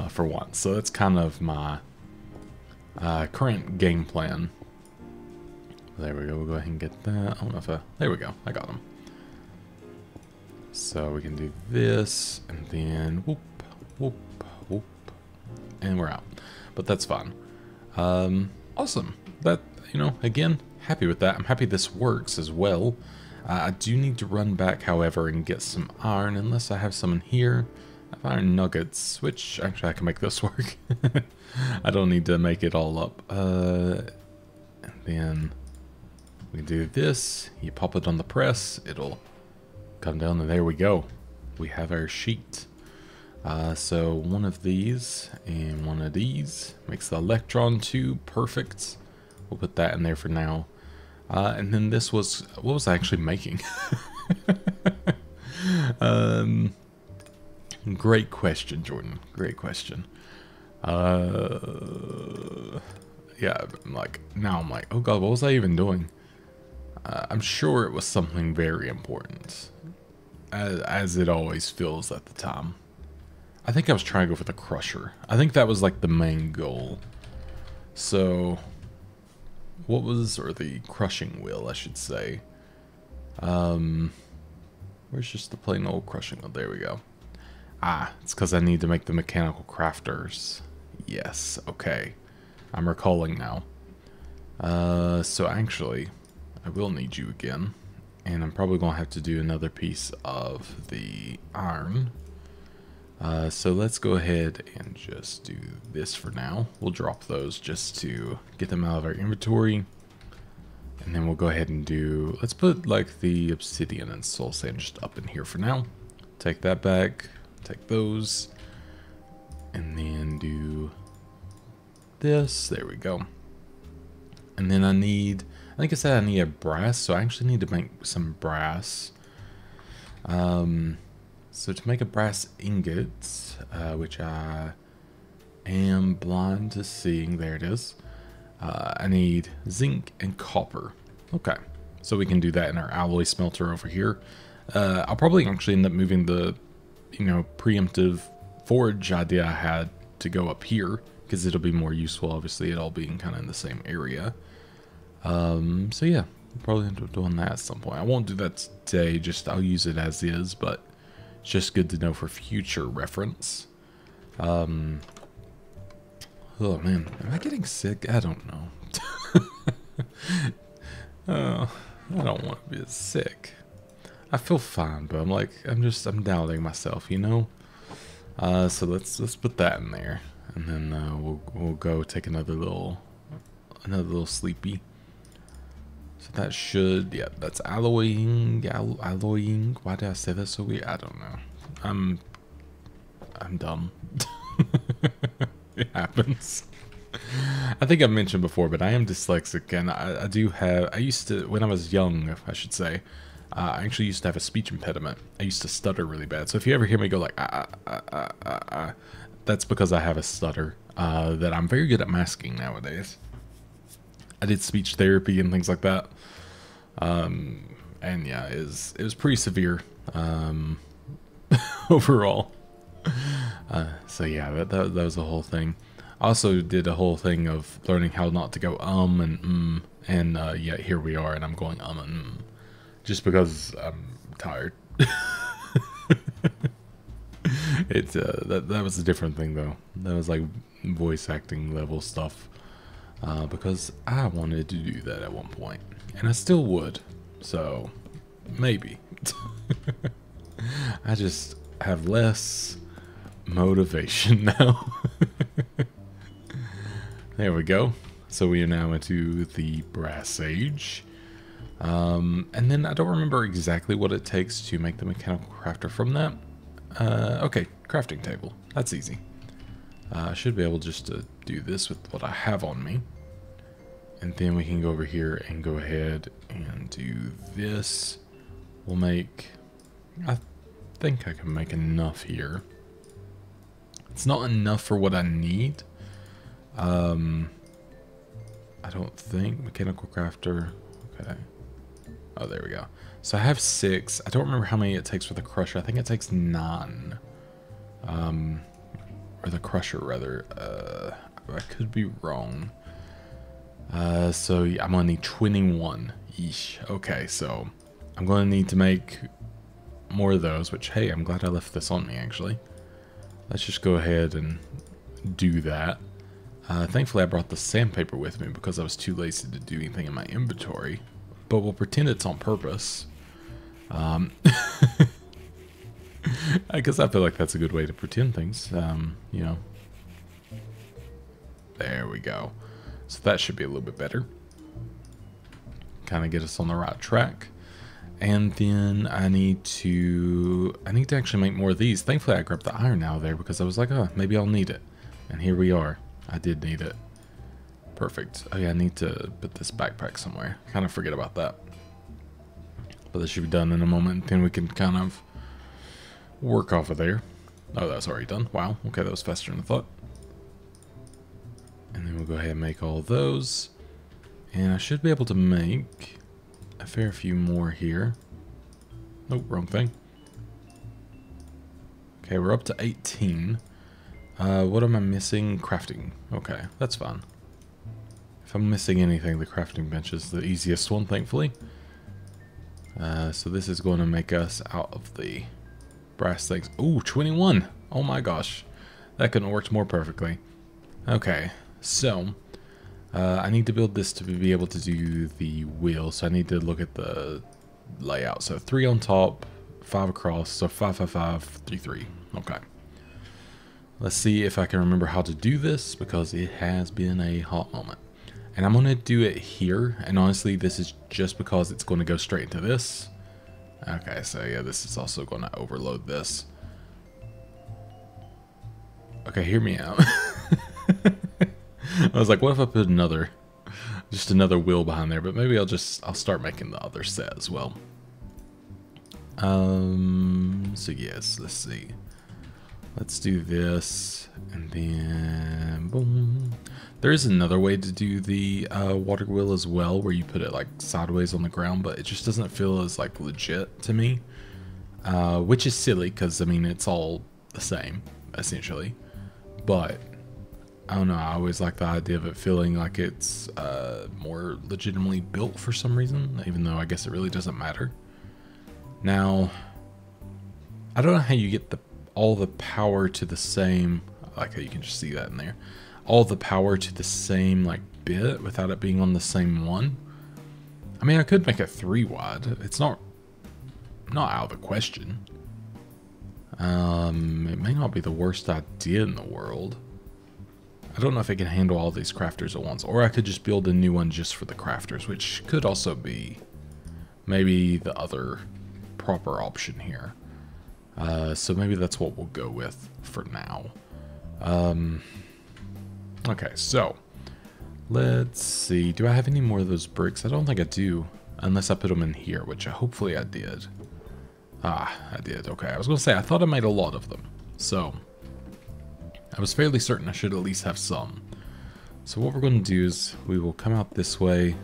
for once. So that's kind of my current game plan. There we go, we'll go ahead and get that. I don't know if there we go, I got them. So we can do this, and then whoop, whoop, whoop, and we're out. But that's fine. Awesome. That, you know, again, happy with that. I'm happy this works as well. I do need to run back, however, and get some iron, unless I have some in here. I have iron nuggets, which actually I can make this work. I don't need to make it all up. And then we do this. You pop it on the press. It'll come down, and there we go. We have our sheet. So one of these and one of these makes the electron tube. Perfect. We'll put that in there for now. And then this was, what was I actually making? Great question, Jordan. Great question. Yeah, now I'm like, oh god, what was I even doing? I'm sure it was something very important, as it always feels at the time. I think I was trying to go for the crusher. I think that was like the main goal. So what was, or the crushing wheel, I should say. Where's just the plain old crushing wheel? There we go. Ah, it's because I need to make the mechanical crafters. Yes, okay. I'm recalling now. So actually, I will need you again. And I'm probably going to have to do another piece of the iron. So let's go ahead and just do this for now. We'll drop those just to get them out of our inventory. And then we'll go ahead and do, let's put like the obsidian and soul sand just up in here for now. Take that back, take those, and then do this. There we go. And then I think I said I need a brass, so I actually need to make some brass. So to make a brass ingot, which I am blind to seeing, there it is. I need zinc and copper. Okay, so we can do that in our alloy smelter over here. I'll probably actually end up moving the, you know, preemptive forge idea I had to go up here, because it'll be more useful, obviously, it all being kind of in the same area. So yeah, we'll probably end up doing that at some point. I won't do that today, just I'll use it as is, but it's just good to know for future reference. Oh man, am I getting sick? I don't know. Oh, I don't want to be sick. I feel fine, but I'm doubting myself, you know. So let's put that in there, and then we'll go take another little sleepy. So that should, yeah, that's alloying. Why did I say that so weird? I don't know. I'm dumb. It happens. I think I've mentioned before, but I am dyslexic, and I do have, I used to, when I was young, I should say, I actually used to have a speech impediment. I used to stutter really bad. So if you ever hear me go like, that's because I have a stutter that I'm very good at masking nowadays. I did speech therapy and things like that. And yeah, it was pretty severe overall. So yeah, that was the whole thing. I also did a whole thing of learning how not to go and yeah, here we are, and I'm going and just because I'm tired. It's that was a different thing though. That was like voice acting level stuff, because I wanted to do that at one point, and I still would. So maybe I just have less motivation now. There we go. So we are now into the brass age. And then I don't remember exactly what it takes to make the mechanical crafter from that. Okay, crafting table. That's easy. I should be able just to do this with what I have on me. And then we can go over here and go ahead and do this. We'll make... I think I can make enough here. It's not enough for what I need. I don't think. Mechanical crafter. Okay. Oh, there we go. So I have 6. I don't remember how many it takes for the crusher. I think it takes 9. Or the crusher, rather. I could be wrong. So yeah, I'm going to need 21 each. Okay, so I'm going to need to make more of those, which, hey, I'm glad I left this on me, actually. Let's just go ahead and do that. Thankfully, I brought the sandpaper with me because I was too lazy to do anything in my inventory. But we'll pretend it's on purpose. I guess I feel like that's a good way to pretend things, you know. There we go. So that should be a little bit better. Kind of get us on the right track. And then I need to actually make more of these. Thankfully, I grabbed the iron out of there because I was like, oh, maybe I'll need it. And here we are. I did need it. Perfect. Oh yeah, I need to put this backpack somewhere. Kind of forget about that. But this should be done in a moment. Then we can kind of work off of there. Oh, that's already done. Wow. Okay, that was faster than I thought. And then we'll go ahead and make all of those. And I should be able to make a fair few more here. Nope, wrong thing. Okay, we're up to 18. What am I missing? Crafting. Okay, that's fine. If I'm missing anything, the crafting bench is the easiest one, thankfully. So this is going to make us out of the brass things. Ooh, 21! Oh my gosh. That couldn't have worked more perfectly. Okay, so I need to build this to be able to do the wheel. So I need to look at the layout. So 3 on top, 5 across. So 5, 5, 5, 3, 3. Okay. Let's see if I can remember how to do this, because it has been a hot moment. And I'm going to do it here. And honestly, this is just because it's going to go straight into this. Okay, so yeah, this is also going to overload this. Okay, hear me out. I was like, what if I put just another wheel behind there? But maybe I'll start making the other set as well. So yes, let's see. Let's do this, and then boom. There is another way to do the water wheel as well, where you put it like sideways on the ground, but it just doesn't feel as like legit to me, which is silly because I mean it's all the same essentially. But I don't know, I always like the idea of it feeling like it's more legitimately built for some reason, even though I guess it really doesn't matter. Now, I don't know how you get all the power to the same, I like how you can just see that in there, all the power to the same like bit without it being on the same one. I mean, I could make it 3 wide. It's not out of the question. It may not be the worst idea in the world. I don't know if it can handle all these crafters at once, or I could just build a new one just for the crafters, which could also be maybe the other proper option here. So maybe that's what we'll go with for now. Okay, so let's see. Do I have any more of those bricks? I don't think I do, unless I put them in here, which hopefully I did. Ah, I did. Okay, I was going to say, I thought I made a lot of them. So I was fairly certain I should at least have some. So what we're going to do is we will come out this way.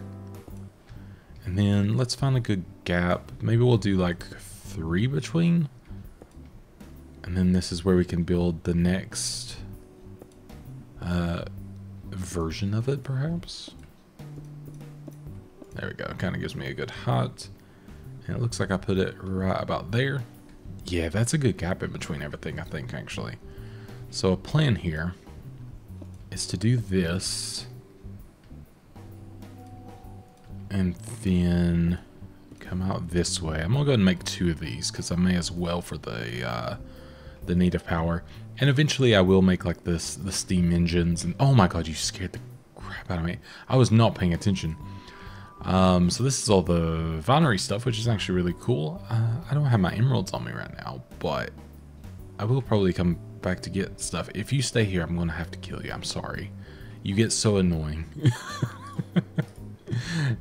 And then let's find a good gap. Maybe we'll do like 3 between. And then this is where we can build the next version of it, perhaps. There we go. Kind of gives me a good height. And it looks like I put it right about there. Yeah, that's a good gap in between everything, I think, actually. So a plan here is to do this. And then come out this way. I'm going to go ahead and make 2 of these because I may as well for the native power. And eventually I will make like this, the steam engines. And oh my god, you scared the crap out of me. I was not paying attention. So this is all the vinery stuff, which is actually really cool. I don't have my emeralds on me right now, but I will probably come back to get stuff. If you stay here, I'm going to have to kill you. I'm sorry. You get so annoying.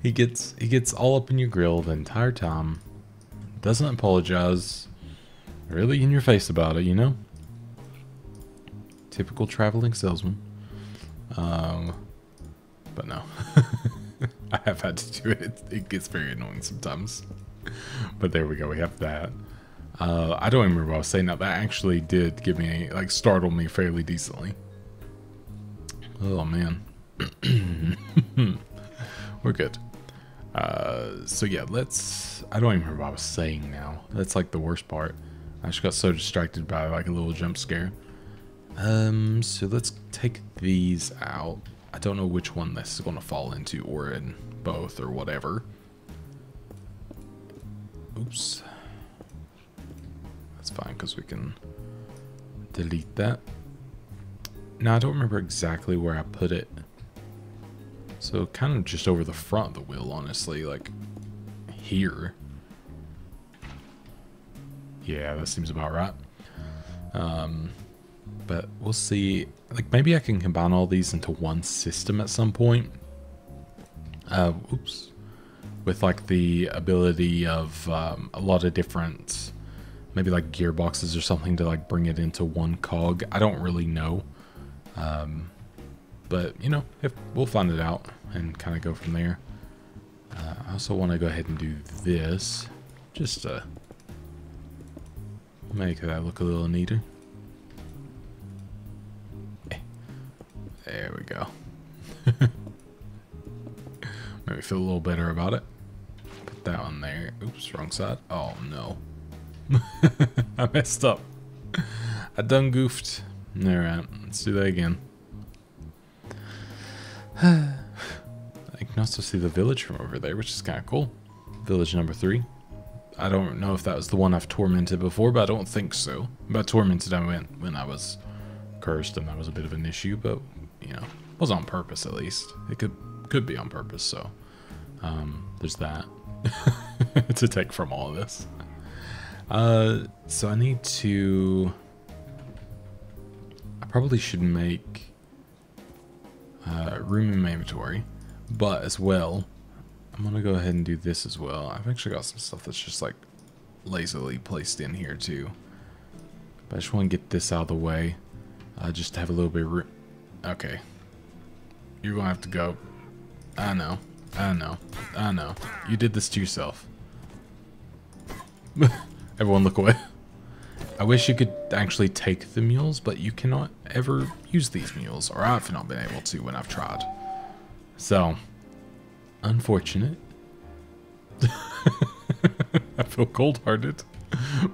He gets all up in your grill the entire time. Doesn't apologize. Really in your face about it, you know? Typical traveling salesman. But no. I have had to do it. It gets very annoying sometimes. But there we go. We have that. I don't even remember what I was saying now. That actually did give me, like, startle me fairly decently. Oh, man. We're good. So yeah, I don't even remember what I was saying now. That's like the worst part. I just got so distracted by like a little jump scare. So let's take these out. I don't know which one this is going to fall into, or in both, or whatever. Oops. That's fine, because we can delete that. Now, I don't remember exactly where I put it. So, kind of just over the front of the wheel, honestly, like, here. Yeah, that seems about right. But we'll see. Like, maybe I can combine all these into one system at some point. Oops. With, like, the ability of a lot of different, maybe, like, gearboxes or something to, like, bring it into one cog. I don't really know. But, you know, if we'll find it out and kind of go from there. I also want to go ahead and do this. Just to make that look a little neater. There we go. Maybe feel a little better about it. Put that one there. Oops, wrong side. Oh, no. I messed up. I done goofed. Alright, let's do that again. I can also see the village from over there, which is kind of cool. Village number 3. I don't know if that was the one I've tormented before, but I don't think so. By tormented, I meant when I was cursed, and that was a bit of an issue, but, you know, it was on purpose at least. It could be on purpose, so there's that to take from all of this. So I need to... I probably should make room in my inventory, but as well, I'm gonna go ahead and do this as well. I've actually got some stuff that's just like lazily placed in here too, but I just want to get this out of the way, just to have a little bit of room. Okay, you're gonna have to go. I know, you did this to yourself. Everyone look away. I wish you could actually take the mules, but you cannot ever use these mules, or I've not been able to when I've tried. So, unfortunate. I feel cold-hearted,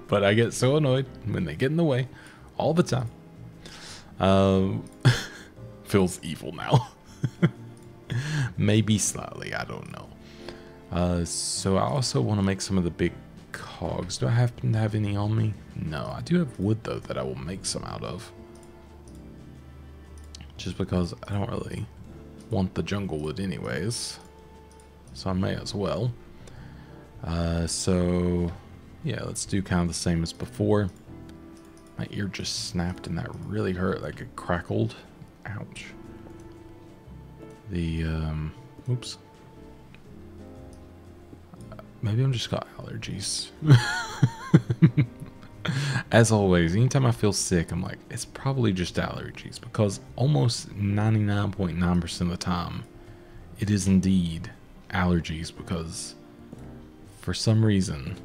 but I get so annoyed when they get in the way all the time. Feels evil now. Maybe slightly, I don't know. So I also want to make some of the big cogs. Do I happen to have any on me? No, I do have wood though that I will make some out of. Just because I don't really want the jungle wood anyways. So I may as well. So yeah, let's do kind of the same as before. My ear just snapped and that really hurt, like it crackled. Ouch. The, oops. Maybe I'm just got allergies. As always, anytime I feel sick, I'm like, it's probably just allergies, because almost 99.9% of the time, it is indeed allergies, because for some reason,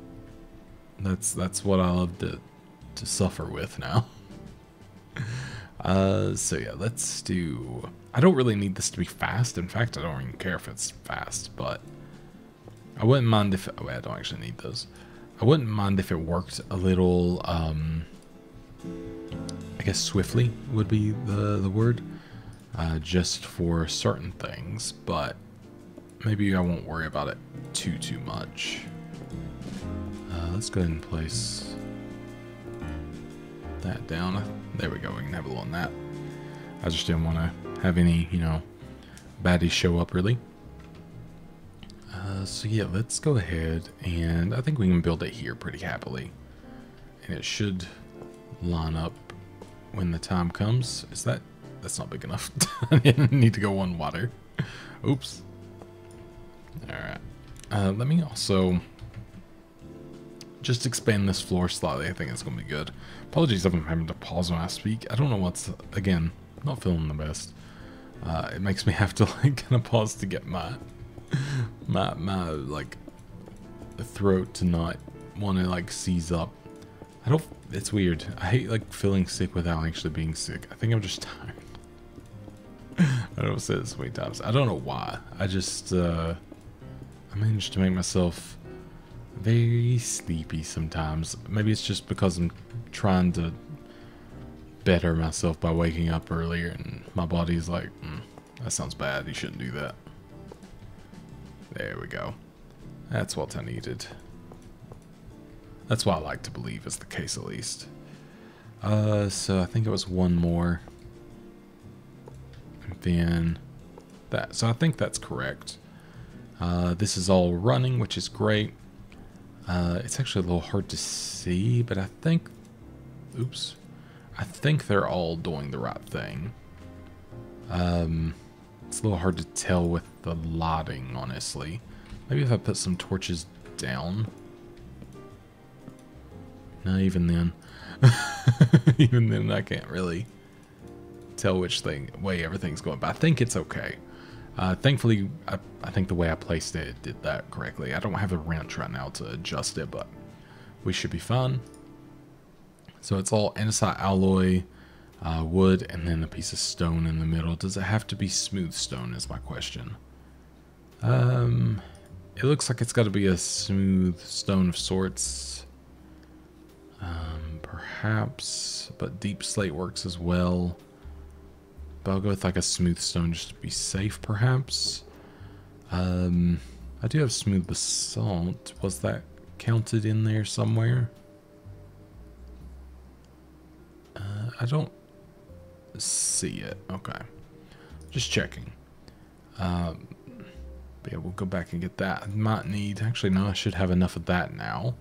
that's what I love to suffer with now. So yeah, let's do... I don't really need this to be fast. In fact, I don't even care if it's fast, but I wouldn't mind if... Oh, wait, I don't actually need those. I wouldn't mind if it worked a little, I guess swiftly would be the word, just for certain things, but maybe I won't worry about it too much. Let's go ahead and place that down. There we go, we can have a little nap. I just didn't want to have any, you know, baddies show up really. So yeah, let's go ahead, and I think we can build it here pretty happily. And it should line up when the time comes. Is that... That's not big enough. I need to go one wider. Oops. Alright. Let me also just expand this floor slightly. I think it's going to be good. Apologies if I'm having to pause when I speak. I don't know what's... Again, not feeling the best. It makes me have to like kind of pause to get my like the throat to not want to like seize up. I don't... It's weird. I hate like feeling sick without actually being sick. I think I'm just tired. I don't say this so many times. I don't know why. I just I managed to make myself very sleepy sometimes. Maybe it's just because I'm trying to better myself by waking up earlier, and my body's like, that sounds bad. You shouldn't do that. There we go. That's what I needed. That's what I like to believe is the case, at least. So I think it was one more. And then that. So I think that's correct. This is all running, which is great. It's actually a little hard to see, but I think... Oops. I think they're all doing the right thing. It's a little hard to tell with the lighting, honestly. Maybe if I put some torches down. No, even then. Even then, I can't really tell which way everything's going. But I think it's okay. Thankfully, I think the way I placed it, it did that correctly. I don't have a wrench right now to adjust it, but we should be fine. So it's all andesite alloy, wood, and then a piece of stone in the middle. Does it have to be smooth stone is my question. It looks like it's got to be a smooth stone of sorts. Perhaps, but deep slate works as well. But I'll go with like a smooth stone just to be safe, perhaps. I do have smooth basalt. Was that counted in there somewhere? I don't see it. Okay. Just checking. But yeah, we'll go back and get that. I might need... Actually, no, I should have enough of that now.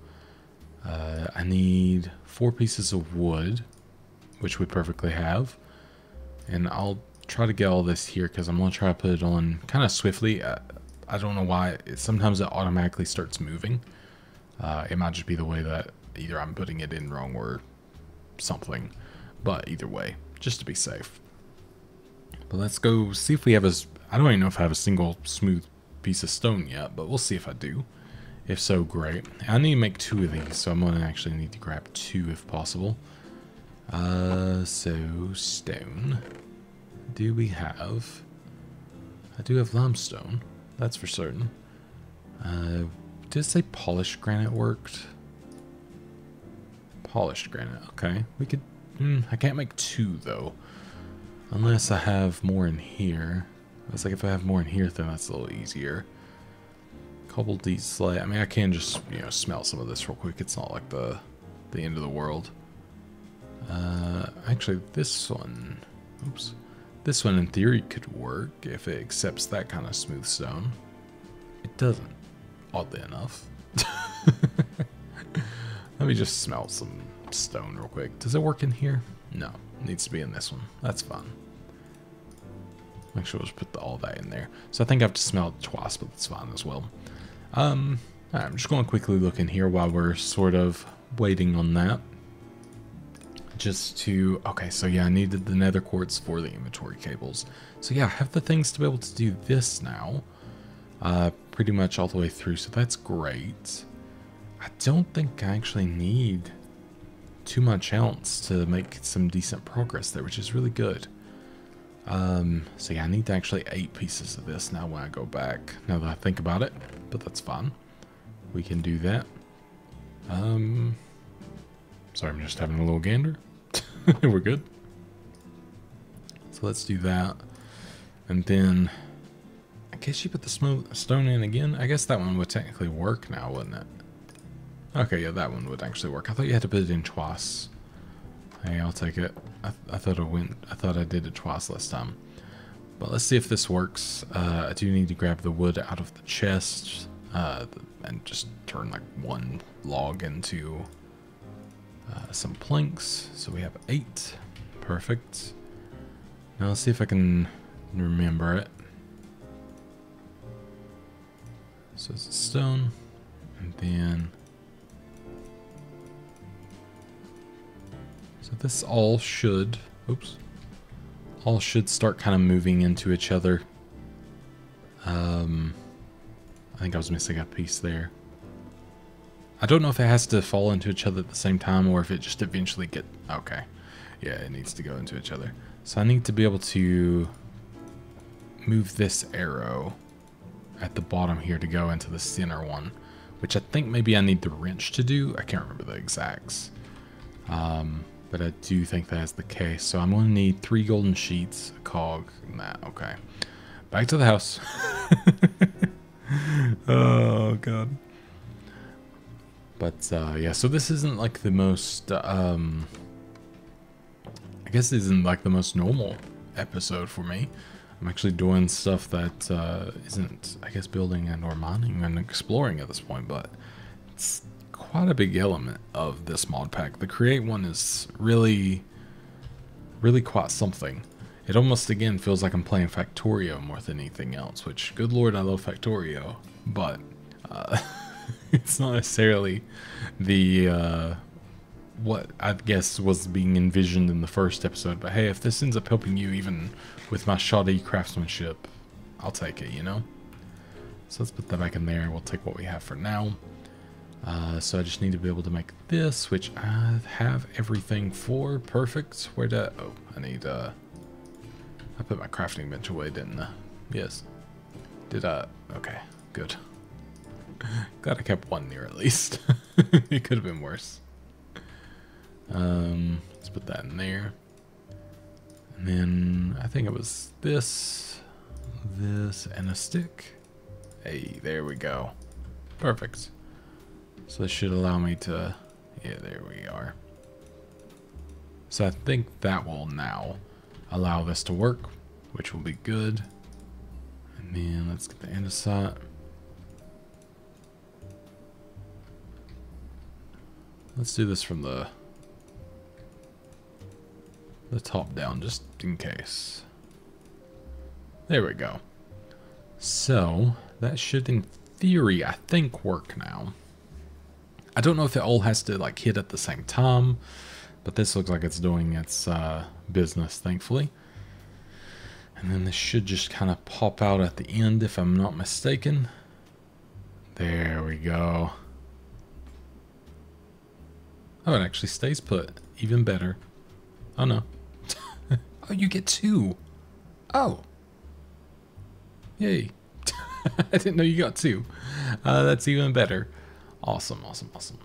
I need 4 pieces of wood, which we perfectly have. And I'll try to get all this here because I'm going to try to put it on kind of swiftly. I don't know why. Sometimes it automatically starts moving. It might just be the way that either I'm putting it in wrong or something. But either way, just to be safe. But let's go see if we have a... I don't even know if I have a single smooth piece of stone yet, but we'll see if I do. If so, great. I need to make 2 of these, so I'm going to actually need to grab 2 if possible. So, stone. Do we have... I do have limestone. That's for certain. Did it say polished granite worked? Polished granite, okay. We could... I can't make 2, though. Unless I have more in here. It's like if I have more in here, then that's a little easier. Cobbled deep slate. I mean, I can just, you know, smelt some of this real quick. It's not like the end of the world. Actually, this one... Oops. This one, in theory, could work if it accepts that kind of smooth stone. It doesn't, oddly enough. Let me just smelt some stone real quick. Does it work in here? No, it needs to be in this one. That's fine. Make sure we'll just put all that in there. So I think I have to smell it twice, but that's fine as well. Alright, I'm just going to quickly look in here while we're sort of waiting on that. Just to, okay, so yeah, I needed the nether quartz for the inventory cables. So yeah, I have the things to be able to do this now. Pretty much all the way through, so that's great. I don't think I actually need too much else to make some decent progress there, which is really good. So yeah, I need actually 8 pieces of this now when I go back, now that I think about it, but that's fine. We can do that. Sorry, I'm just having a little gander. We're good. So let's do that. And then, I guess you put the stone in again. I guess that one would technically work now, wouldn't it? Okay, yeah, that one would actually work. I thought you had to put it in twice. Hey, I'll take it. I thought I did it twice last time. But let's see if this works. I do need to grab the wood out of the chest and just turn like 1 log into some planks. So we have 8. Perfect. Now let's see if I can remember it. So it's a stone, and then so this all should, oops, all should start kind of moving into each other. I think I was missing a piece there. I don't know if it has to fall into each other at the same time or if it just eventually get, okay. Yeah, it needs to go into each other. So I need to be able to move this arrow at the bottom here to go into the center one, which I think maybe I need the wrench to do. I can't remember the exacts. But I do think that is the case. So I'm going to need 3 golden sheets, a cog, and that. Okay. Back to the house. Oh, God. But, yeah, so this isn't like the most, I guess it isn't like the most normal episode for me. I'm actually doing stuff that isn't, I guess, building and or mining and exploring at this point, but it's quite a big element of this mod pack. The create one is really quite something. It almost, again, feels like I'm playing Factorio more than anything else, which, good lord, I love Factorio, but it's not necessarily the, what I guess was being envisioned in the first episode, but hey, if this ends up helping you even with my shoddy craftsmanship, I'll take it, you know? So let's put that back in there. We'll take what we have for now. So I just need to be able to make this, which I have everything for. Perfect. Where did oh, I need, I put my crafting bench away, didn't I? Yes. Did I? Okay, good. Glad I kept 1 near at least. It could have been worse. Let's put that in there. And then I think it was this, and a stick. Hey, there we go. Perfect. So this should allow me to, yeah, there we are. So I think that will now allow this to work, which will be good. And then let's get the andesite. Let's do this from the top down, just in case. There we go. So that should, in theory, I think, work now. I don't know if it all has to like hit at the same time, but this looks like it's doing its business, thankfully. And then this should just kind of pop out at the end, if I'm not mistaken. There we go. Oh, it actually stays put. Even better. Oh, no. Oh, you get 2. Oh. Yay. I didn't know you got 2. That's even better. Awesome, awesome, awesome.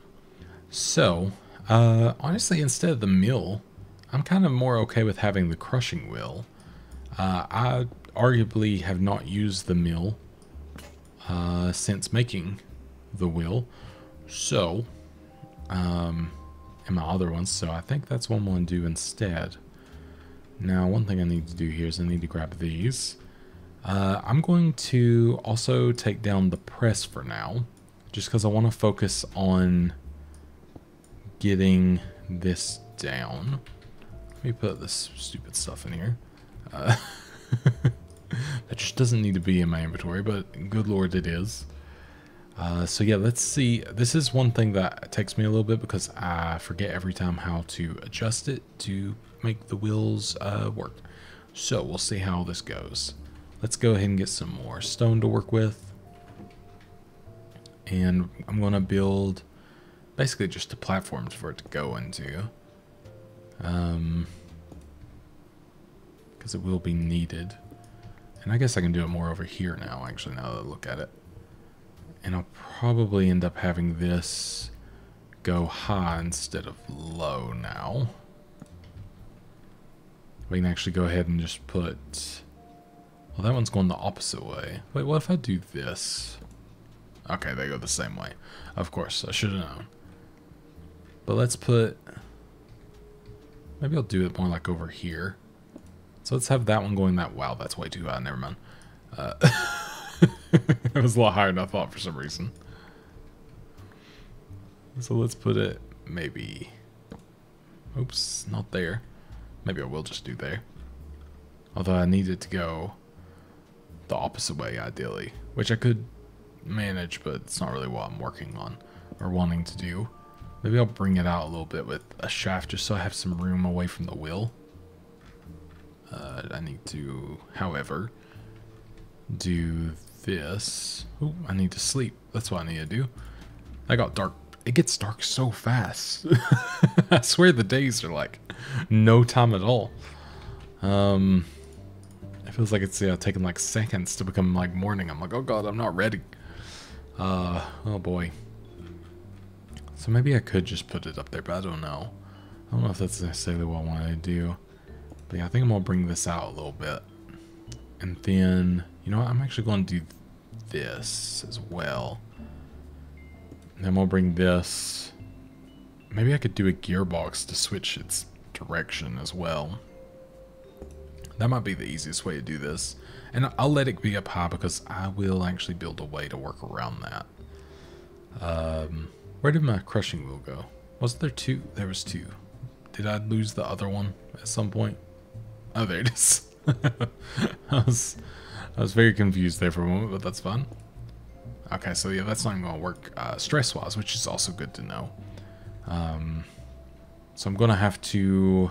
So, honestly, instead of the mill, I'm kind of more okay with having the crushing wheel. I arguably have not used the mill since making the wheel. So, and my other ones, so I think that's what I'm going to do instead. Now, one thing I need to do here is I need to grab these. I'm going to also take down the press for now, just because I want to focus on getting this down. Let me put this stupid stuff in here. That just doesn't need to be in my inventory, but good lord it is. So yeah, let's see. This is one thing that takes me a little bit because I forget every time how to adjust it to make the wheels work. So we'll see how this goes. Let's go ahead and get some more stone to work with. And I'm going to build basically just the platforms for it to go into. Because it will be needed. And I guess I can do it more over here now, actually, now that I look at it. And I'll probably end up having this go high instead of low now. We can actually go ahead and just put... Well, that one's going the opposite way. Wait, what if I do this? Okay, they go the same way. Of course, I should have known. But let's put... Maybe I'll do it more like over here. So let's have that one going that... Wow, that's way too high. Never mind. It was a lot higher than I thought for some reason. So let's put it maybe... Oops, not there. Maybe I will just do there. Although I need it to go the opposite way, ideally. Which I could manage, but it's not really what I'm working on or wanting to do. Maybe I'll bring it out a little bit with a shaft just so I have some room away from the wheel. I need to, however, do this. Ooh, I need to sleep. That's what I need to do. I got dark. It gets dark so fast. I swear the days are like no time at all. It feels like it's taking like seconds to become like morning. I'm like, oh god, I'm not ready. Oh boy. So maybe I could just put it up there, but I don't know. I don't know if that's necessarily what I want to do. But yeah, I think I'm going to bring this out a little bit. And then, you know what? I'm actually going to do this as well. And then we'll bring this. Maybe I could do a gearbox to switch its direction as well. That might be the easiest way to do this. And I'll let it be up high because I will actually build a way to work around that. Where did my crushing wheel go? Was there two? There was two. Did I lose the other one at some point? Oh, there it is. I was very confused there for a moment, but that's fine. Okay, so yeah, that's not even going to work stress-wise, which is also good to know. So I'm going to have to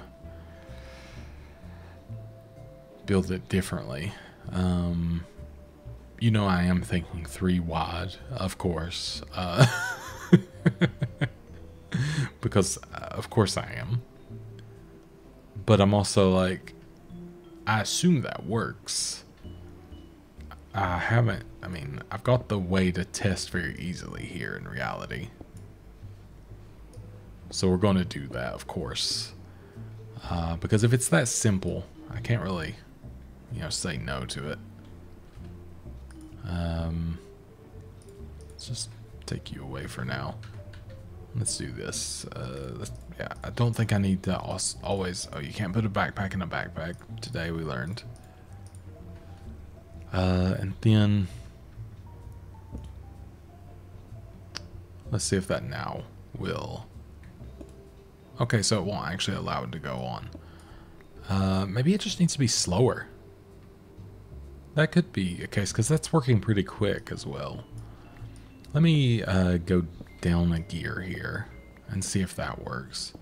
build it differently. You know, I am thinking 3 wide, of course. Because, of course I am. But I'm also like, I assume that works. I mean, I've got the way to test very easily here in reality. So we're going to do that, of course. Because if it's that simple, I can't really, you know, say no to it. Let's just take you away for now. Let's do this. Yeah, I don't think I need to always... Oh, you can't put a backpack in a backpack. Today we learned. And then... Let's see if that now will... Okay, so it won't actually allow it to go on. Maybe it just needs to be slower. That could be a case, because that's working pretty quick as well. Let me go down a gear here and see if that works.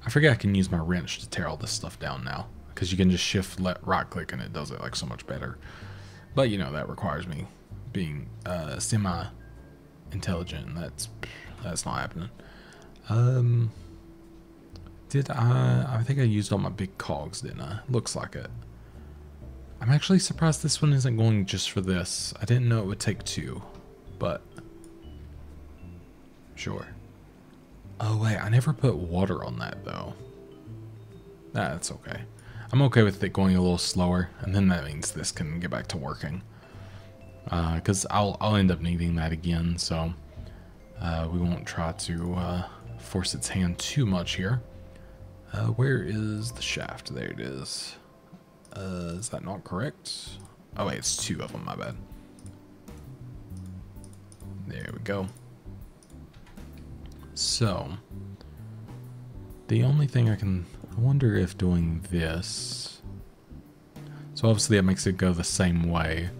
I forget I can use my wrench to tear all this stuff down now, because you can just shift right click and it does it like so much better. But you know, that requires me being semi intelligent, and that's not happening. I think I used all my big cogs, didn't I? Looks like it. I'm actually surprised this one isn't going just for this. I didn't know it would take 2, but sure. Oh wait, I never put water on that though. Nah, that's okay. I'm okay with it going a little slower, and then that means this can get back to working. Because I'll end up needing that again, so we won't try to force its hand too much here. Where is the shaft? There it is. Is that not correct? Oh wait, it's 2 of them, my bad. There we go. So, the only thing I wonder if doing this, so obviously it makes it go the same way,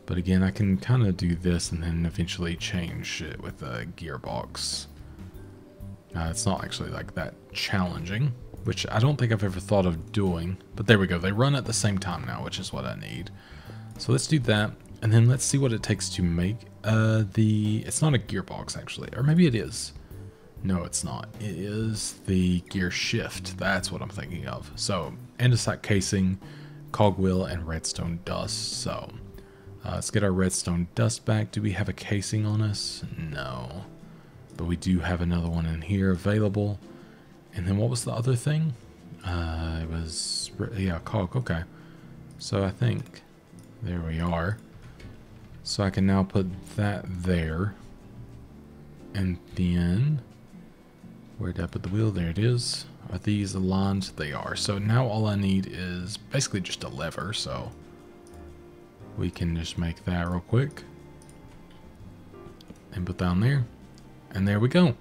but again, I can kind of do this and then eventually change it with a gearbox. It's not actually like that challenging, which I don't think I've ever thought of doing, but there we go. They run at the same time now, which is what I need. So let's do that, and then let's see what it takes to make it's not a gearbox actually, or maybe it is. No, it's not. It is the gear shift. That's what I'm thinking of. So andesite casing, cogwheel, and redstone dust. So let's get our redstone dust back. Do we have a casing on us? No, but we do have another one in here available. And then what was the other thing? It was, yeah, cog. Okay, so I think there we are. So I can now put that there, and then where did I put the wheel? There it is. Are these aligned? They are. So now all I need is basically just a lever, so we can just make that real quick and put down there, and there we go.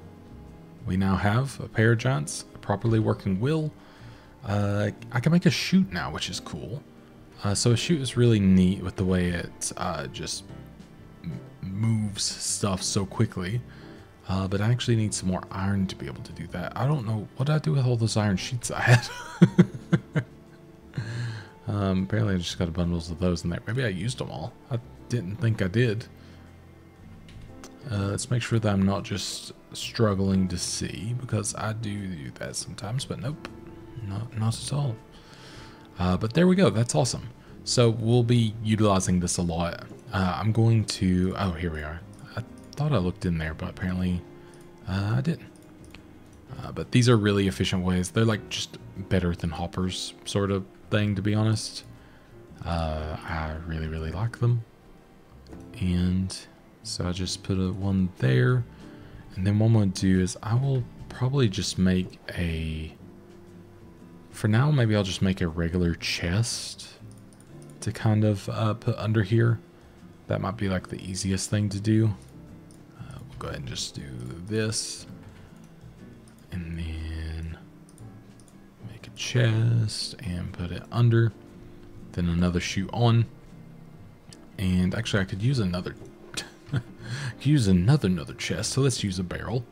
We now have a pair of giants, a properly working wheel. I can make a chute now, which is cool. So a chute is really neat with the way it just moves stuff so quickly. But I actually need some more iron to be able to do that. I don't know. What did I do with all those iron sheets I had? Apparently I just got bundles of those in there. Maybe I used them all. I didn't think I did. Let's make sure that I'm not just struggling to see, because I do that sometimes, but nope, not at all. But there we go. That's awesome. So we'll be utilizing this a lot. I'm going to, oh, here we are. I thought I looked in there, but apparently I didn't. But these are really efficient ways. They're like just better than hoppers sort of thing, to be honest. I really, really like them. And so I just put one there. And then what I'm going to do is I will probably just make for now, maybe I'll just make a regular chest to kind of put under here. That might be like the easiest thing to do. We'll go ahead and just do this. And then make a chest and put it under. Then another chute on. And actually I could use another another chest. So let's use a barrel.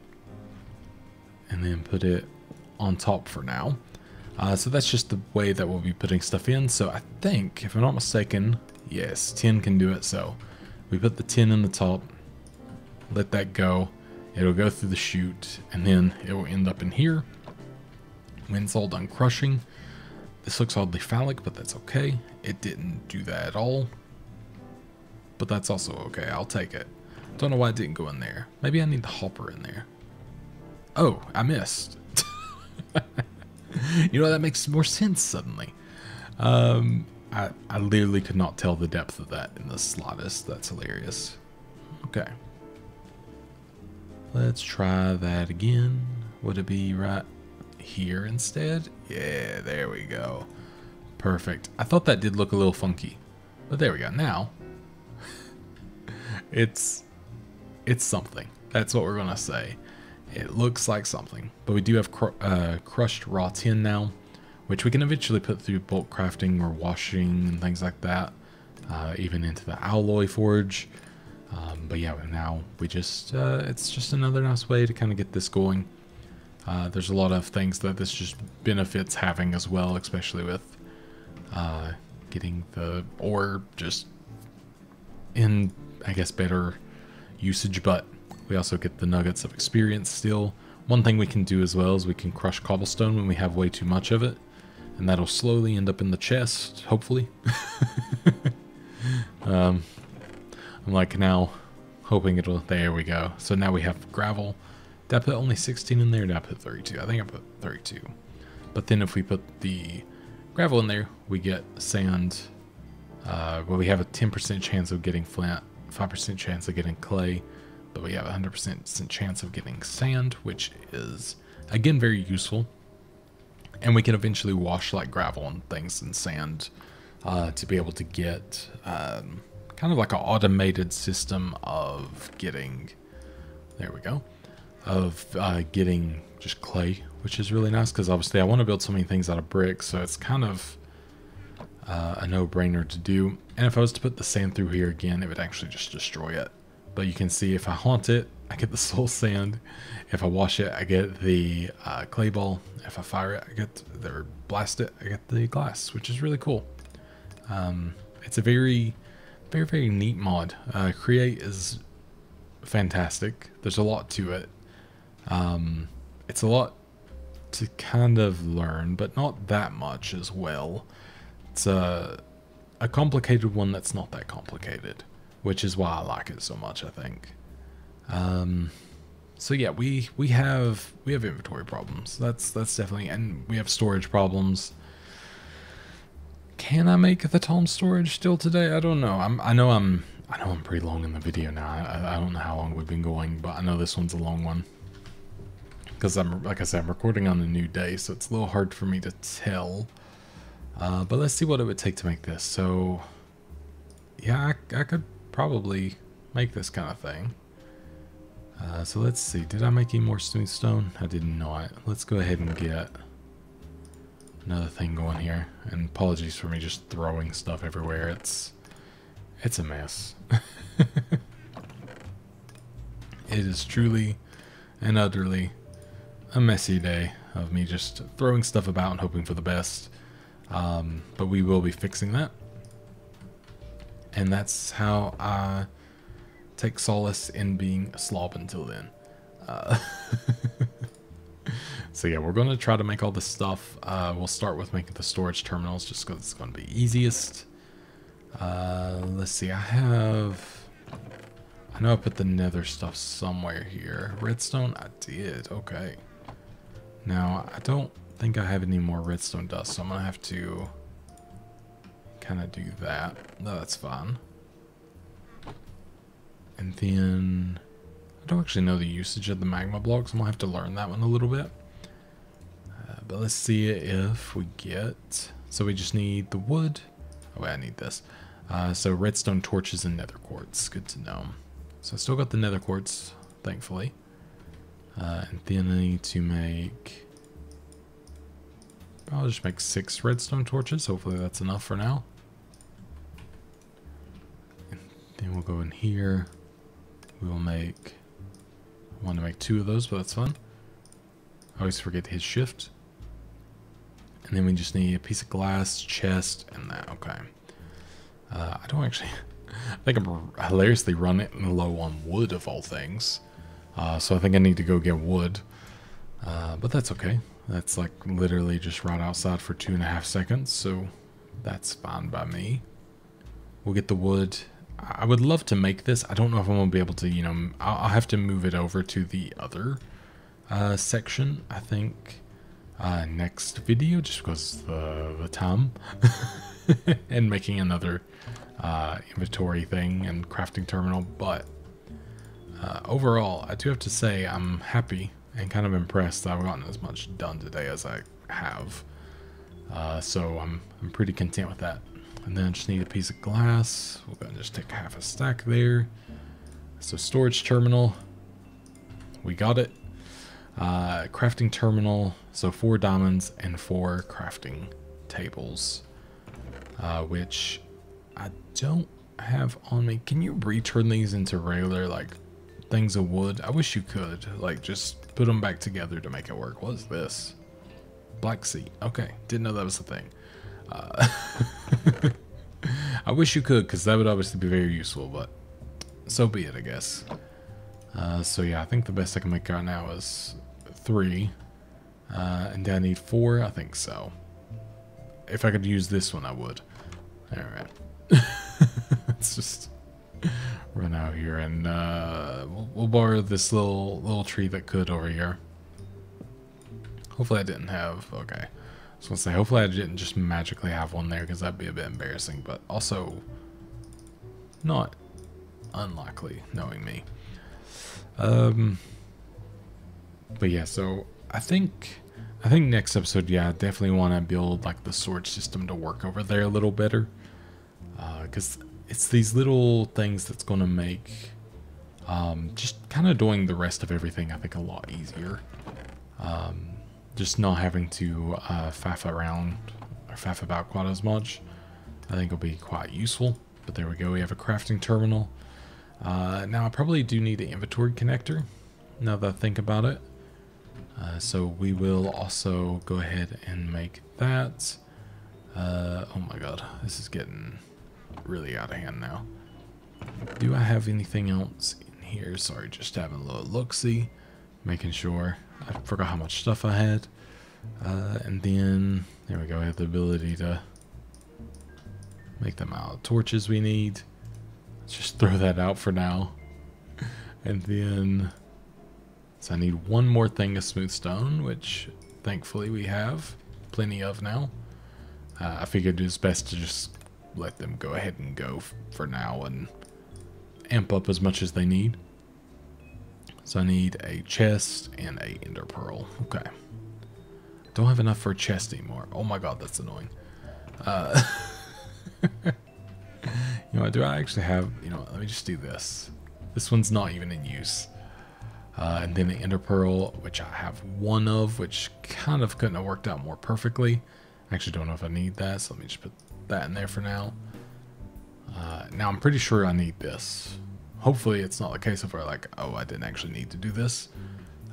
And then put it on top for now. So that's just the way that we'll be putting stuff in. So I think, if I'm not mistaken, yes, 10 can do it. So we put the 10 in the top, let that go. It'll go through the chute, and then it will end up in here. When it's all done crushing, this looks oddly phallic, but that's okay. It didn't do that at all, but that's also okay. I'll take it. Don't know why it didn't go in there. Maybe I need the hopper in there. Oh, I missed. You know, that makes more sense suddenly. I literally could not tell the depth of that in the slightest. That's hilarious. Okay. Let's try that again. Would it be right here instead? Yeah, there we go. Perfect. I thought that did look a little funky, but there we go. Now, it's something. That's what we're gonna say. It looks like something, but we do have crushed raw tin now, which we can eventually put through bulk crafting or washing and things like that, even into the alloy forge. But yeah, now we just, it's just another nice way to kind of get this going. There's a lot of things that this just benefits having as well, especially with getting the ore just in, I guess, better usage, but we also get the nuggets of experience still. One thing we can do as well is we can crush cobblestone when we have way too much of it, and that'll slowly end up in the chest, hopefully. I'm like now hoping it'll, there we go. So now we have gravel. Did I put only 16 in there? Did I put 32? I think I put 32. But then if we put the gravel in there, we get sand. Well, we have a 10% chance of getting flint, 5% chance of getting clay, but we have a 100% chance of getting sand, which is, again, very useful. And we can eventually wash like gravel and things and sand to be able to get kind of like an automated system of getting, there we go, of getting just clay, which is really nice because obviously I want to build so many things out of brick, so it's kind of a no-brainer to do. And if I was to put the sand through here again, it would actually just destroy it. But you can see if I haunt it, I get the soul sand. If I wash it, I get the clay ball. If I fire it, I get or blast it, I get the glass, which is really cool. It's a very, very, very neat mod. Create is fantastic. There's a lot to it. It's a lot to kind of learn, but not that much as well. It's a complicated one that's not that complicated, which is why I like it so much, I think. So yeah, we have inventory problems. That's definitely, and we have storage problems. Can I make the Tom storage still today? I don't know. I know I'm pretty long in the video now. I don't know how long we've been going, but I know this one's a long one. Because like I said, I'm recording on a new day, so it's a little hard for me to tell. But let's see what it would take to make this. So yeah, I could probably make this kind of thing. So let's see. Did I make any more smooth stone? I did not. Let's go ahead and get another thing going here. And apologies for me just throwing stuff everywhere. It's a mess. It is truly and utterly a messy day of me just throwing stuff about and hoping for the best. But we will be fixing that. And that's how I take solace in being a slob until then. So yeah, we're going to try to make all this stuff. We'll start with making the storage terminals just because it's going to be easiest. Let's see, I know I put the nether stuff somewhere here. Redstone, I did, okay. Now, I don't think I have any more redstone dust, so I'm going to have to kind of do that. No, that's fine. And then, I don't actually know the usage of the magma blocks. I'm going to have to learn that one a little bit. But let's see if we get, so we just need the wood. Oh wait, I need this. So redstone torches and nether quartz, good to know. So I still got the nether quartz, thankfully. And then I need to make, I'll just make 6 redstone torches. Hopefully that's enough for now. And then we'll go in here. We will make, I want to make 2 of those, but that's fun. I always forget his shift. And then we just need a piece of glass, chest, and that. Okay. I don't actually, I think I'm hilariously running low on wood of all things. So I think I need to go get wood. But that's okay. That's like literally just right outside for 2.5 seconds. So that's fine by me. We'll get the wood. I would love to make this. I don't know if I'm going to be able to, you know, I'll have to move it over to the other section, I think, next video, just because the time. And making another inventory thing and crafting terminal. But overall, I do have to say I'm happy and kind of impressed that I've gotten as much done today as I have. So I'm pretty content with that. And then I just need a piece of glass. We're going to just take half a stack there. So storage terminal. We got it. Crafting terminal. So 4 diamonds and 4 crafting tables. Which I don't have on me. Can you return these into regular, like, things of wood? I wish you could. Like, just put them back together to make it work. What is this? Black sea. Okay. Didn't know that was a thing. I wish you could, because that would obviously be very useful, but so be it, I guess. So yeah, I think the best I can make right now is 3. And do I need 4? I think so. If I could use this one, I would. Alright. Let's just run out here and we'll borrow this little tree that could over here. Hopefully I didn't have, okay. I was gonna say, hopefully I didn't just magically have one there, because that'd be a bit embarrassing, but also not unlikely, knowing me. But yeah, so I think next episode, yeah, I definitely want to build like the storage system to work over there a little better, because it's these little things that's going to make Just kind of doing the rest of everything, I think, a lot easier. Just not having to faff around or faff about quite as much, I think will be quite useful. But there we go, we have a crafting terminal. Now I probably do need an inventory connector, now that I think about it. So we will also go ahead and make that. Oh my god, this is getting really out of hand now. Do I have anything else in here? Sorry, just having a little look-see, making sure. I forgot how much stuff I had. And then, there we go, I have the ability to make the amount of torches we need. Let's just throw that out for now. And then, so I need one more thing of smooth stone, which thankfully we have plenty of now. I figured it was best to just let them go ahead and go for now and amp up as much as they need. So I need a chest and a ender pearl. Okay. Don't have enough for a chest anymore. Oh my god, that's annoying. You know what, do I actually have, you know, let me just do this. This one's not even in use. And then the ender pearl, which I have one of, which kind of couldn't have worked out more perfectly. I actually don't know if I need that, so let me just put that in there for now. Now I'm pretty sure I need this. Hopefully it's not the case of where like, oh, I didn't actually need to do this.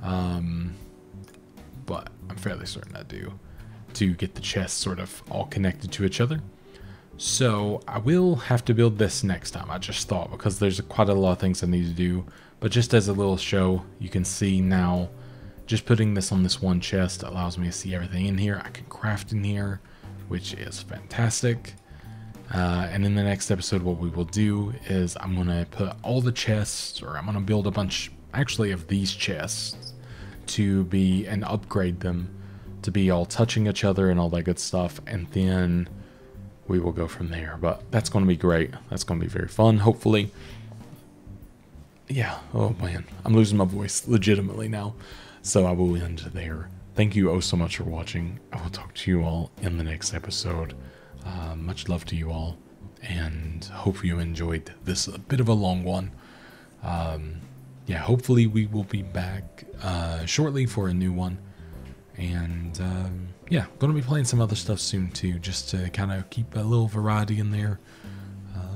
But I'm fairly certain I do, to get the chests sort of all connected to each other. So I will have to build this next time, I just thought, because there's quite a lot of things I need to do. But just as a little show, you can see now, just putting this on this one chest allows me to see everything in here. I can craft in here, which is fantastic. And in the next episode, what we will do is I'm going to put all the chests, or I'm going to build a bunch, actually, of these chests to be, and upgrade them to be all touching each other and all that good stuff. And then we will go from there. But that's going to be great. That's going to be very fun, hopefully. Yeah, oh man, I'm losing my voice legitimately now. So I will end there. Thank you oh so much for watching. I will talk to you all in the next episode. Much love to you all, and hope you enjoyed this a bit of a long one. Yeah, hopefully we will be back shortly for a new one. And yeah, going to be playing some other stuff soon too, just to kind of keep a little variety in there.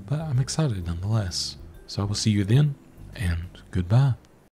But I'm excited nonetheless. So I will see you then, and goodbye.